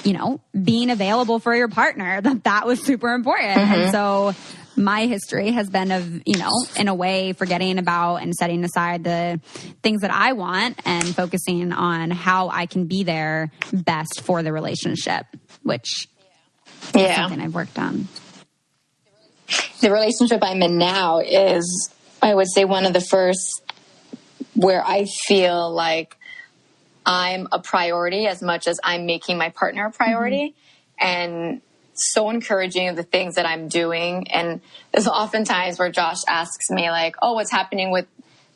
you know, being available for your partner, that was super important. And so my history has been of, you know, in a way, forgetting about and setting aside the things that I want and focusing on how I can be there best for the relationship, which is something I've worked on. The relationship I'm in now is, I would say, one of the first where I feel like I'm a priority as much as I'm making my partner a priority. And so encouraging of the things that I'm doing. And there's often times where Josh asks me like, oh, what's happening with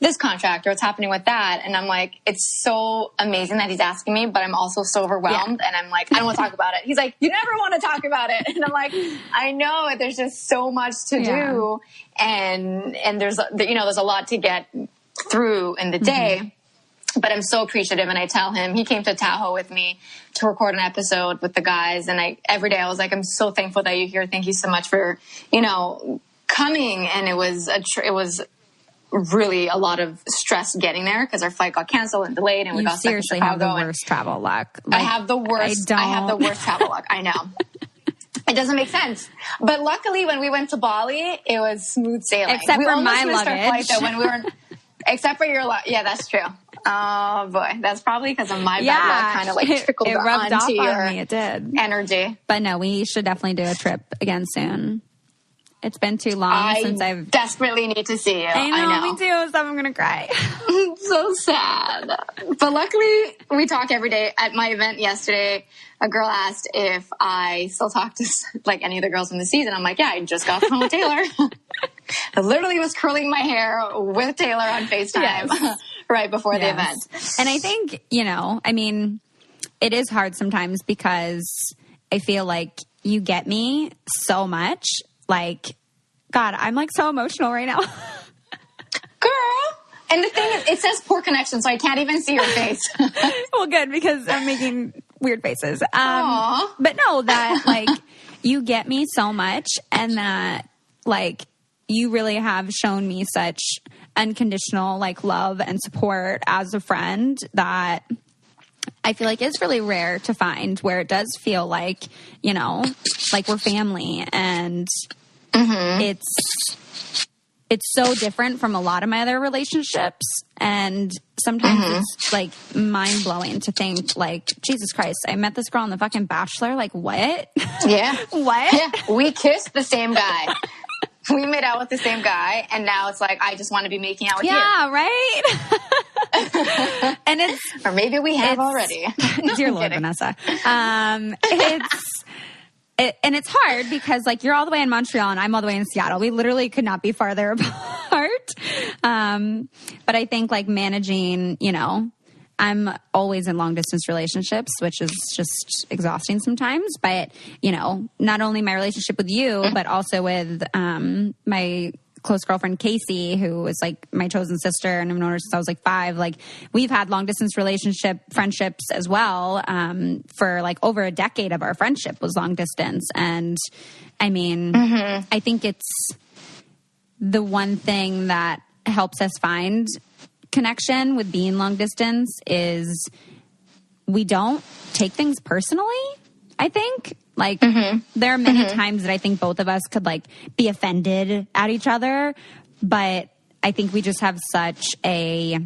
this contract or what's happening with that? And I'm like, it's so amazing that he's asking me, but I'm also so overwhelmed. And I'm like, I don't want to talk about it. He's like, you never want to talk about it. And I'm like, I know, there's just so much to do. And there's, you know, there's a lot to get through in the day. But I'm so appreciative, and I tell him, he came to Tahoe with me to record an episode with the guys, and every day I was like, I'm so thankful that you're here. Thank you so much for, you know, coming. And it was really a lot of stress getting there because our flight got canceled and delayed, and we got stuck in Chicago. Have the worst travel luck. Like, I have the worst travel luck. I know. It doesn't make sense. But luckily, when we went to Bali, it was smooth sailing. Except for my luggage. Our flight, though, when we were, except for your luggage. Yeah, that's true. Oh boy, that's probably because of my bad luck kind of like trickled rubbed off your on me. It did. Energy. But no, we should definitely do a trip again soon. It's been too long since I've desperately need to see you. I know. Me too. So I'm gonna cry. So sad. But luckily, we talk every day. At my event yesterday, a girl asked if I still talk to like any of the girls from the season. I'm like, yeah, I just got home with Taylor. I literally was curling my hair with Taylor on FaceTime right before the event. And I think, you know, I mean, it is hard sometimes because I feel like you get me so much. Like, God, I'm like so emotional right now. Girl. And the thing is, it says poor connection, so I can't even see your face. Well, good, because I'm making weird faces. But no, that like you get me so much, and that like you really have shown me such unconditional like love and support as a friend that I feel like is really rare to find, where it does feel like, you know, like we're family. And it's so different from a lot of my other relationships. And sometimes it's like mind blowing to think like, Jesus Christ, I met this girl on the fucking Bachelor. Like what? Yeah. What? Yeah. We kissed the same guy. We made out with the same guy, and now it's like, I just want to be making out with you. Yeah, right? And it's... Or maybe we have already. Dear Lord, Vanessa. It's hard because, like, you're all the way in Montreal and I'm all the way in Seattle. We literally could not be farther apart. But I think, like, managing, you know... I'm always in long-distance relationships, which is just exhausting sometimes. But, you know, not only my relationship with you, but also with my close girlfriend, Casey, who was, like, my chosen sister, and I've known her since I was, like, 5. Like, we've had long-distance friendships as well. For, like, over a decade of our friendship was long-distance. And, I mean, I think it's the one thing that helps us find connection with being long distance is we don't take things personally. I think like there are many times that I think both of us could like be offended at each other, but I think we just have such a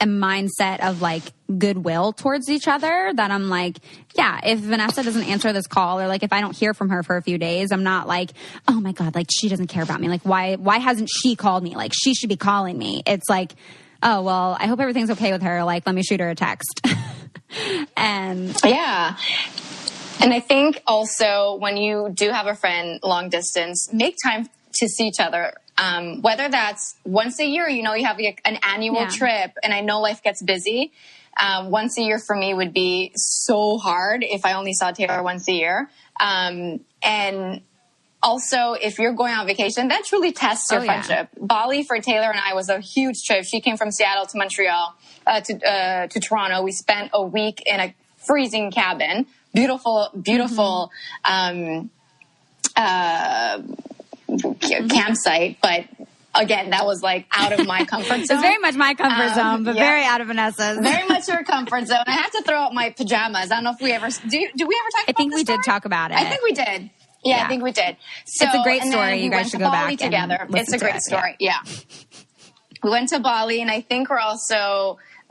mindset of like goodwill towards each other that I'm like, yeah, if Vanessa doesn't answer this call, or like if I don't hear from her for a few days, I'm not like, oh my God, like she doesn't care about me. Like why hasn't she called me? Like she should be calling me. It's like, oh, well, I hope everything's okay with her. Like, let me shoot her a text. And yeah. And I think also when you do have a friend long distance, make time to see each other. Whether that's once a year, you have an annual trip, and I know life gets busy. Once a year for me would be so hard if I only saw Taylor once a year. And also, if you're going on vacation, that truly tests your friendship. Bali for Taylor and I was a huge trip. She came from Seattle to Montreal, to Toronto. We spent a week in a freezing cabin. Beautiful, beautiful, campsite. But again, that was like out of my comfort zone. It's very much my comfort zone, but very out of Vanessa's. Very much your comfort zone. I have to throw out my pajamas. I don't know if we ever, do we ever talk about I think we did talk about it. I think we did. Yeah, I think we did. So, it's a great story. You guys should go back together. It's a great story. Yeah. We went to Bali, and I think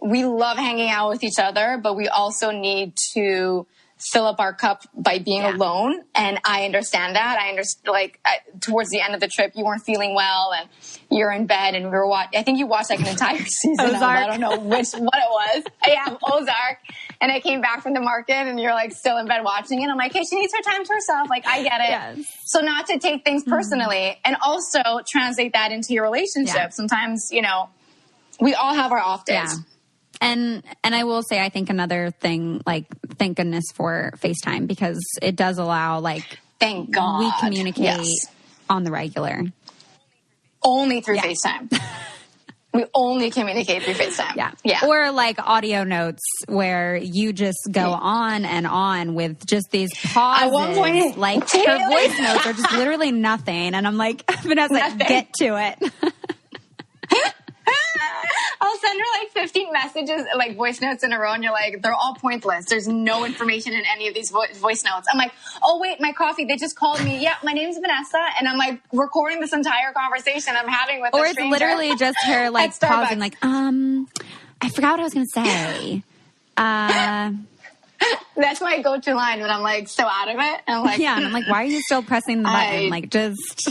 we love hanging out with each other, but we also need to fill up our cup by being alone. And I understand that. I understand, towards the end of the trip, you weren't feeling well and you're in bed, and we were I think you watched like an entire season of, I don't know what it was. Yeah, Ozark. And I came back from the market, and you're like still in bed watching it. I'm like, hey, she needs her time to herself. Like, I get it. Yes. So not to take things personally, and also translate that into your relationship. Yeah. Sometimes, we all have our off days. Yeah. And I will say, I think another thing, thank goodness for FaceTime, because it does allow, thank God, we communicate on the regular. Only through FaceTime. We only communicate through FaceTime. Yeah. Or audio notes where you just go on and on with just these pauses. At one point, her voice notes are just literally nothing. And I'm like, Vanessa, get to it. I'll send her 15 messages, voice notes in a row, and you're like, they're all pointless. There's no information in any of these voice notes. I'm like, oh wait, my coffee, they just called me. Yeah, my name's Vanessa, and I'm recording this entire conversation I'm having with a stranger. Or it's literally just her pausing, I forgot what I was going to say. That's my go-to line when I'm so out of it. And I'm like, yeah, and I'm like, why are you still pressing the button? Just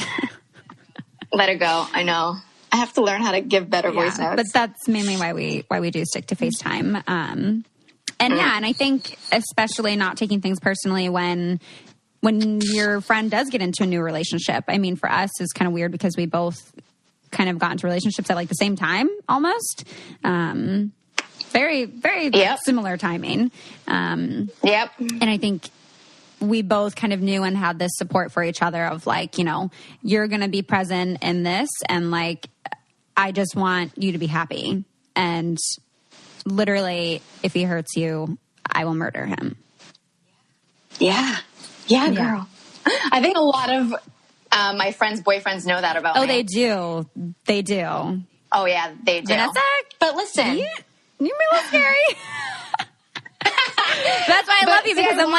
let it go. I know. I have to learn how to give better voice notes. But that's mainly why we do stick to FaceTime. And I think especially not taking things personally when your friend does get into a new relationship. I mean, for us, it's kind of weird because we both kind of got into relationships at the same time, almost. Very, very similar timing. And I think we both kind of knew and had this support for each other of you're going to be present in this, and I just want you to be happy. And literally, if he hurts you, I will murder him. Yeah. Yeah, girl. I think a lot of my friends' boyfriends know that about me. Oh, they do. They do. Oh, yeah, they do. Vanessa, but listen. You're a little scary. That's why I love you, because I'm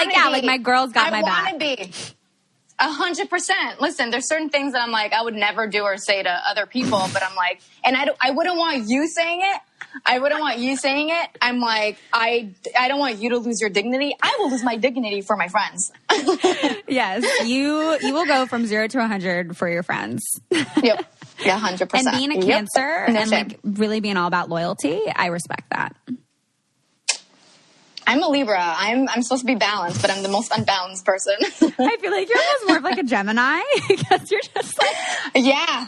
my girl's got my back. I want to be 100%. Listen, there's certain things that I'm I would never do or say to other people, but I'm and I wouldn't want you saying it. I wouldn't want you saying it. I'm I don't want you to lose your dignity. I will lose my dignity for my friends. Yes, you will go from 0 to 100 for your friends. Yep. Yeah, 100%. And being a Cancer and really being all about loyalty, I respect that. I'm a Libra. I'm supposed to be balanced, but I'm the most unbalanced person. I feel like you're almost more of a Gemini, because you're just Yeah,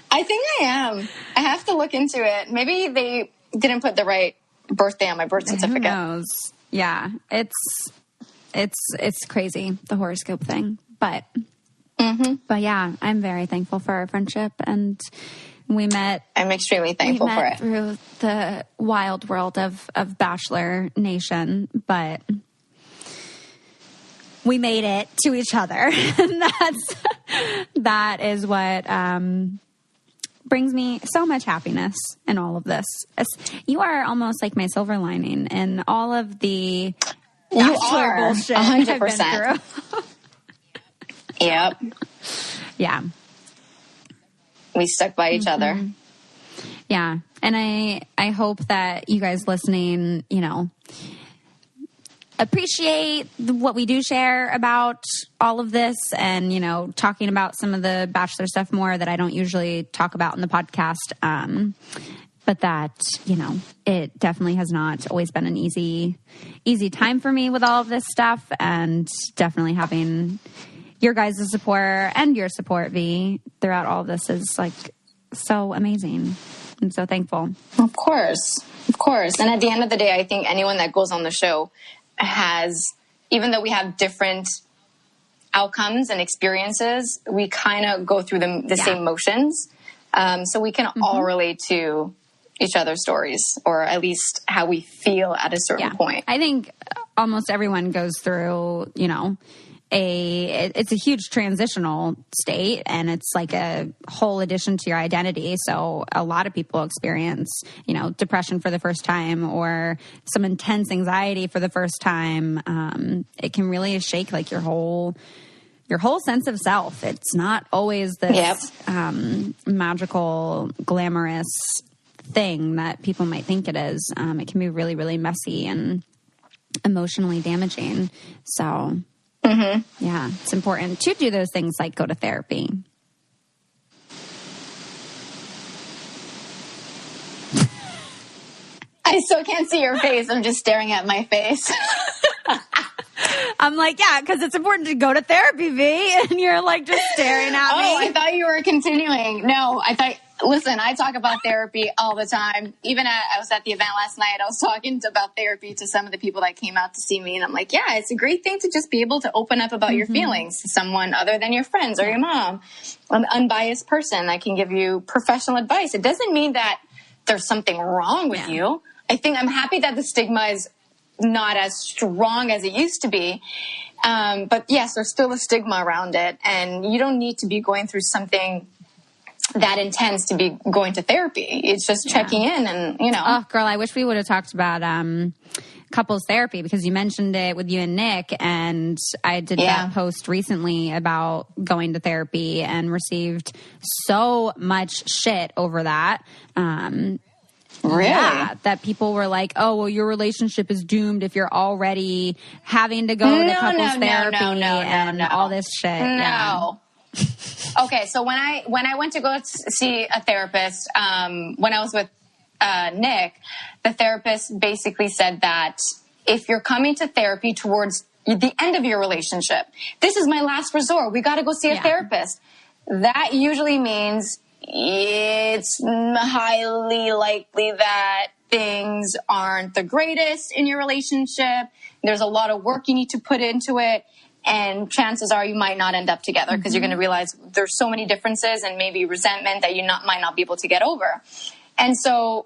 I think I am. I have to look into it. Maybe they didn't put the right birthday on my birth certificate. Who knows? Yeah, it's crazy, the horoscope thing. But yeah, I'm very thankful for our friendship, and we met. I'm extremely thankful for it. Through the wild world of Bachelor Nation, but we made it to each other. And that is what brings me so much happiness in all of this. You are almost like my silver lining in all of the Bachelor bullshit 100%. I've been through. Yep. Yeah. We stuck by each other. Yeah. And I hope that you guys listening, appreciate what we do share about all of this, and, talking about some of the Bachelor stuff more that I don't usually talk about in the podcast. but that, it definitely has not always been an easy time for me with all of this stuff, and definitely having your guys' support and your support, V, throughout all of this is like so amazing. I'm so thankful. Of course. And at the end of the day, I think anyone that goes on the show has, even though we have different outcomes and experiences, we kind of go through the same motions. So we can all relate to each other's stories, or at least how we feel at a certain point. I think almost everyone goes through, it's a huge transitional state, and it's like a whole addition to your identity. So a lot of people experience, depression for the first time, or some intense anxiety for the first time. It can really shake like your whole sense of self. It's not always this magical, glamorous thing that people might think it is. It can be really, really messy and emotionally damaging. So yeah, it's important to do those things like go to therapy. I still can't see your face. I'm just staring at my face. I'm like, yeah, because it's important to go to therapy, V. And you're like just staring at me. Oh, I thought you were continuing. No, listen, I talk about therapy all the time. Even I was at the event last night. I was talking about therapy to some of the people that came out to see me. And I'm like, yeah, it's a great thing to just be able to open up about your feelings to someone other than your friends or your mom. An unbiased person that can give you professional advice. It doesn't mean that there's something wrong with you. I think I'm happy that the stigma is not as strong as it used to be. But yes, there's still a stigma around it. And you don't need to be going through something that intense to be going to therapy. It's just checking in and, Oh, girl, I wish we would have talked about couples therapy, because you mentioned it with you and Nick, and I did that post recently about going to therapy and received so much shit over that. Really? Yeah, that people were like, oh, well, your relationship is doomed if you're already having to go to couples therapy and all this shit. No. Yeah. Okay, so when I went to go see a therapist, when I was with Nick, the therapist basically said that if you're coming to therapy towards the end of your relationship, this is my last resort, we got to go see a therapist. That usually means it's highly likely that things aren't the greatest in your relationship. There's a lot of work you need to put into it. And chances are you might not end up together, because you're going to realize there's so many differences and maybe resentment that you might not be able to get over. And so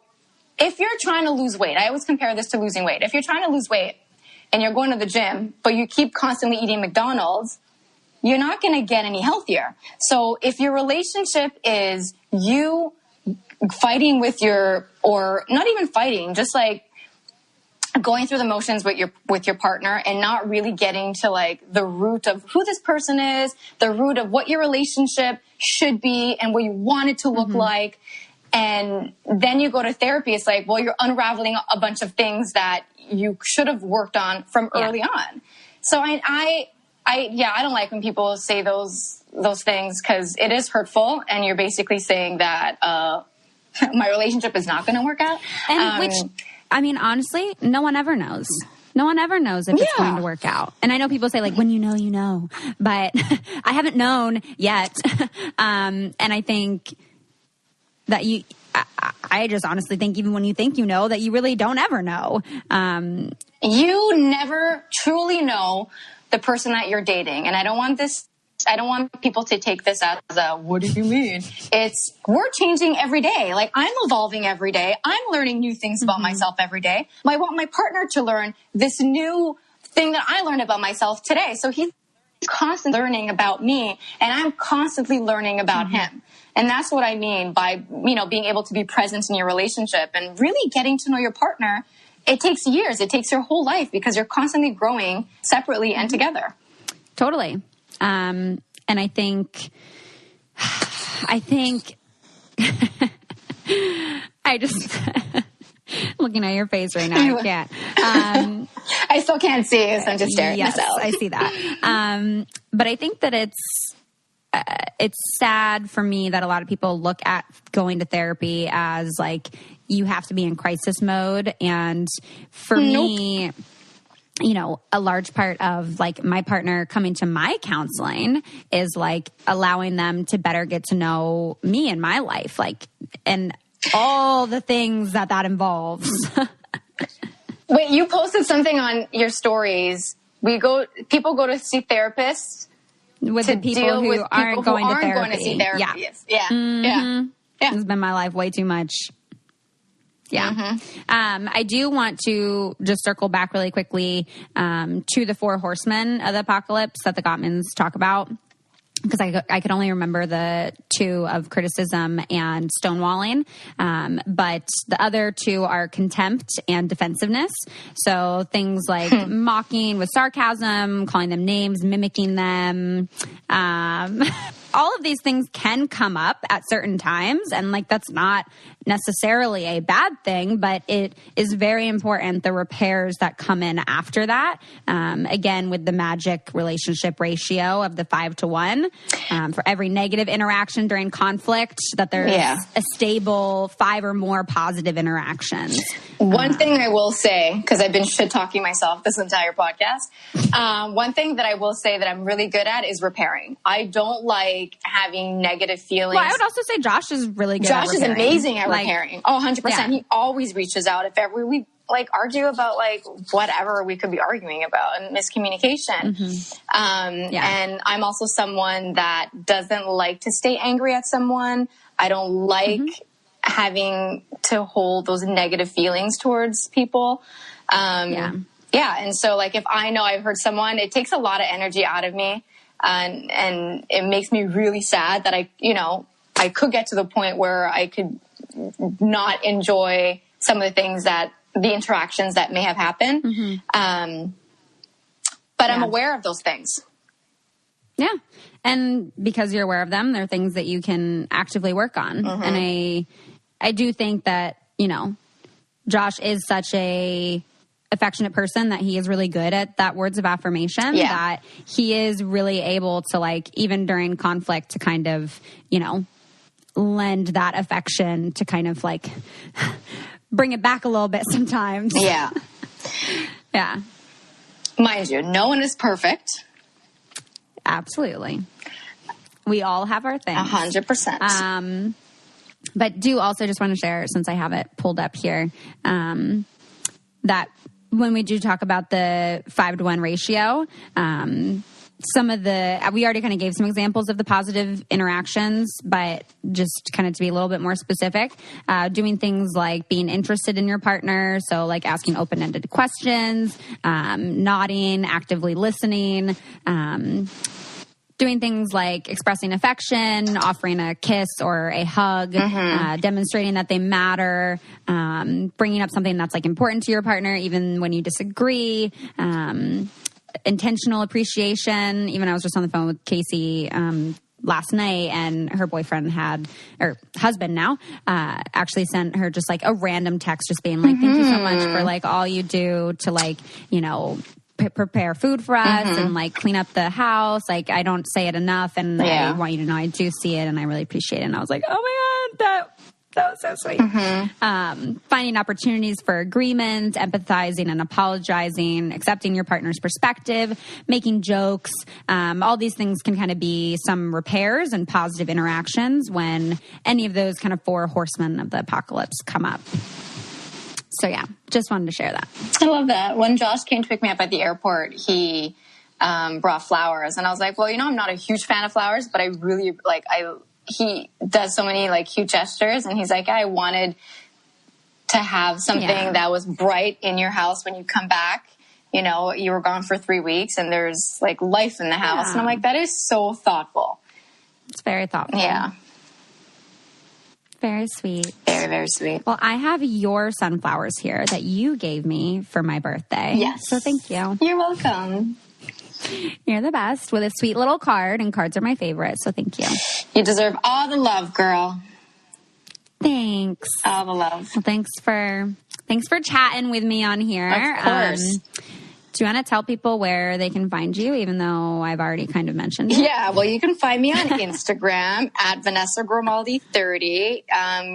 if you're trying to lose weight, I always compare this to losing weight. If you're trying to lose weight and you're going to the gym, but you keep constantly eating McDonald's, you're not going to get any healthier. So if your relationship is you fighting with or not even fighting, just like going through the motions with your partner and not really getting to like the root of who this person is, the root of what your relationship should be and what you want it to look like. And then you go to therapy. It's like, well, you're unraveling a bunch of things that you should have worked on from early on. So I don't like when people say those things, because it is hurtful, and you're basically saying that my relationship is not going to work out. And which, I mean, honestly, no one ever knows. No one ever knows if it's going to work out. And I know people say like, when you know, you know, but I haven't known yet. And I think that I just honestly think even when you think you know, that you really don't ever know. You never truly know the person that you're dating. And I don't want people to take this as a, what do you mean? We're changing every day. Like, I'm evolving every day. I'm learning new things about myself every day. I want my partner to learn this new thing that I learned about myself today. So he's constantly learning about me, and I'm constantly learning about him. And that's what I mean by, being able to be present in your relationship and really getting to know your partner. It takes years. It takes your whole life, because you're constantly growing separately and together. Totally. And I think I just looking at your face right now. I can't. I still can't see you, so I'm just staring at myself. I see that. But I think that it's sad for me that a lot of people look at going to therapy as like you have to be in crisis mode. And for me, you know, a large part of like my partner coming to my counseling is like allowing them to better get to know me and my life, like, and all the things that involves. Wait, you posted something on your stories. People go to see therapists with the people who aren't going to see therapy. Yeah. It's been my life way too much. Yeah. I do want to just circle back really quickly to the 4 horsemen of the apocalypse that the Gottmans talk about, because I could only remember the 2 of criticism and stonewalling. But the other 2 are contempt and defensiveness. So things like mocking with sarcasm, calling them names, mimicking them. All of these things can come up at certain times, and like that's not necessarily a bad thing, but it is very important, the repairs that come in after that. Again, with the magic relationship ratio of the 5 to 1, for every negative interaction during conflict, that there's a stable 5 or more positive interactions. One thing I will say, because I've been shit talking myself this entire podcast, one thing that I will say that I'm really good at is repairing. I don't like having negative feelings. Well, I would also say Josh is really good Josh at repairing. is amazing at repairing. Oh, 100%. Yeah. He always reaches out if ever we like argue about like whatever we could be arguing about and miscommunication. And I'm also someone that doesn't like to stay angry at someone. I don't like having to hold those negative feelings towards people. And so like if I know I've hurt someone, it takes a lot of energy out of me. And it makes me really sad that I could get to the point where I could not enjoy some of the interactions that may have happened. But I'm aware of those things. Yeah. And because you're aware of them, they're things that you can actively work on. And I do think that, you know, Josh is such a affectionate person that he is really good at that words of affirmation, that he is really able to like, even during conflict, to kind of, you know, lend that affection to kind of like bring it back a little bit sometimes. Yeah. Mind you, no one is perfect. Absolutely. We all have our things. 100%. But do also just want to share, since I have it pulled up here, that when we do talk about the 5 to 1 ratio, we already kind of gave some examples of the positive interactions, but just kind of to be a little bit more specific, doing things like being interested in your partner. So like asking open-ended questions, nodding, actively listening, doing things like expressing affection, offering a kiss or a hug, demonstrating that they matter, bringing up something that's like important to your partner, even when you disagree, intentional appreciation. Even I was just on the phone with Casey last night, and her boyfriend or husband now, actually sent her just like a random text just being like, thank you so much for like all you do to like, you know, prepare food for us and like clean up the house. Like I don't say it enough, and I want you to know I do see it and I really appreciate it. And I was like, oh my God, that was so sweet. Finding opportunities for agreements, empathizing and apologizing, accepting your partner's perspective, making jokes. All these things can kind of be some repairs and positive interactions when any of those kind of 4 horsemen of the apocalypse come up. So yeah, just wanted to share that. I love that. When Josh came to pick me up at the airport, he brought flowers, and I was like, well, you know, I'm not a huge fan of flowers, but I really he does so many like cute gestures, and he's like, I wanted to have something that was bright in your house when you come back. You know, you were gone for 3 weeks and there's like life in the house. And I'm like, that is so thoughtful. It's very thoughtful. Yeah. Very sweet. Very, very sweet. Well, I have your sunflowers here that you gave me for my birthday. Yes. So thank you. You're welcome. You're the best, with a sweet little card, and cards are my favorite. So thank you. You deserve all the love, girl. Thanks. All the love. Well, thanks for chatting with me on here. Of course. Do you want to tell people where they can find you, even though I've already kind of mentioned it? Yeah, well, you can find me on Instagram at Vanessa Grimaldi 30.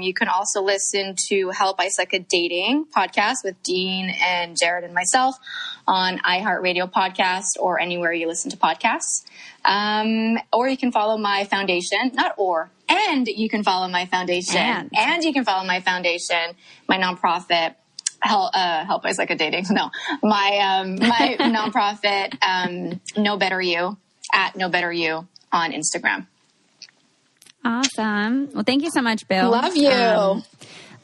You can also listen to Help I Suck at Dating podcast with Dean and Jared and myself on iHeartRadio podcast or anywhere you listen to podcasts. Or you can follow my foundation, and you can follow my foundation. And you can follow my foundation, my nonprofit, Help I Suck at Dating. No, my nonprofit, No Better You, at No Better You on Instagram. Awesome. Well, thank you so much, Bill. Love you.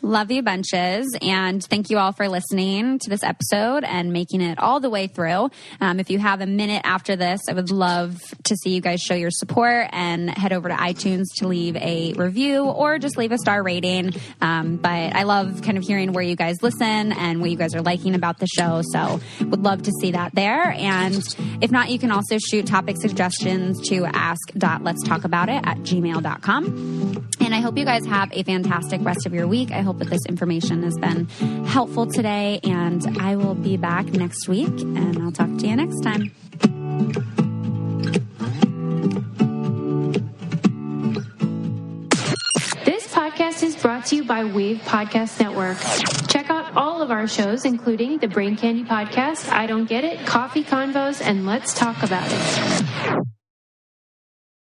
Love you bunches. And thank you all for listening to this episode and making it all the way through. If you have a minute after this, I would love to see you guys show your support and head over to iTunes to leave a review or just leave a star rating. But I love kind of hearing where you guys listen and what you guys are liking about the show. So would love to see that there. And if not, you can also shoot topic suggestions to ask.letstalkaboutit@gmail.com. And I hope you guys have a fantastic rest of your week. I hope that this information has been helpful today, and I will be back next week, and I'll talk to you next time. This podcast is brought to you by Wave Podcast Network. Check out all of our shows, including the Brain Candy Podcast, I Don't Get It, Coffee Convos, and Let's Talk About It.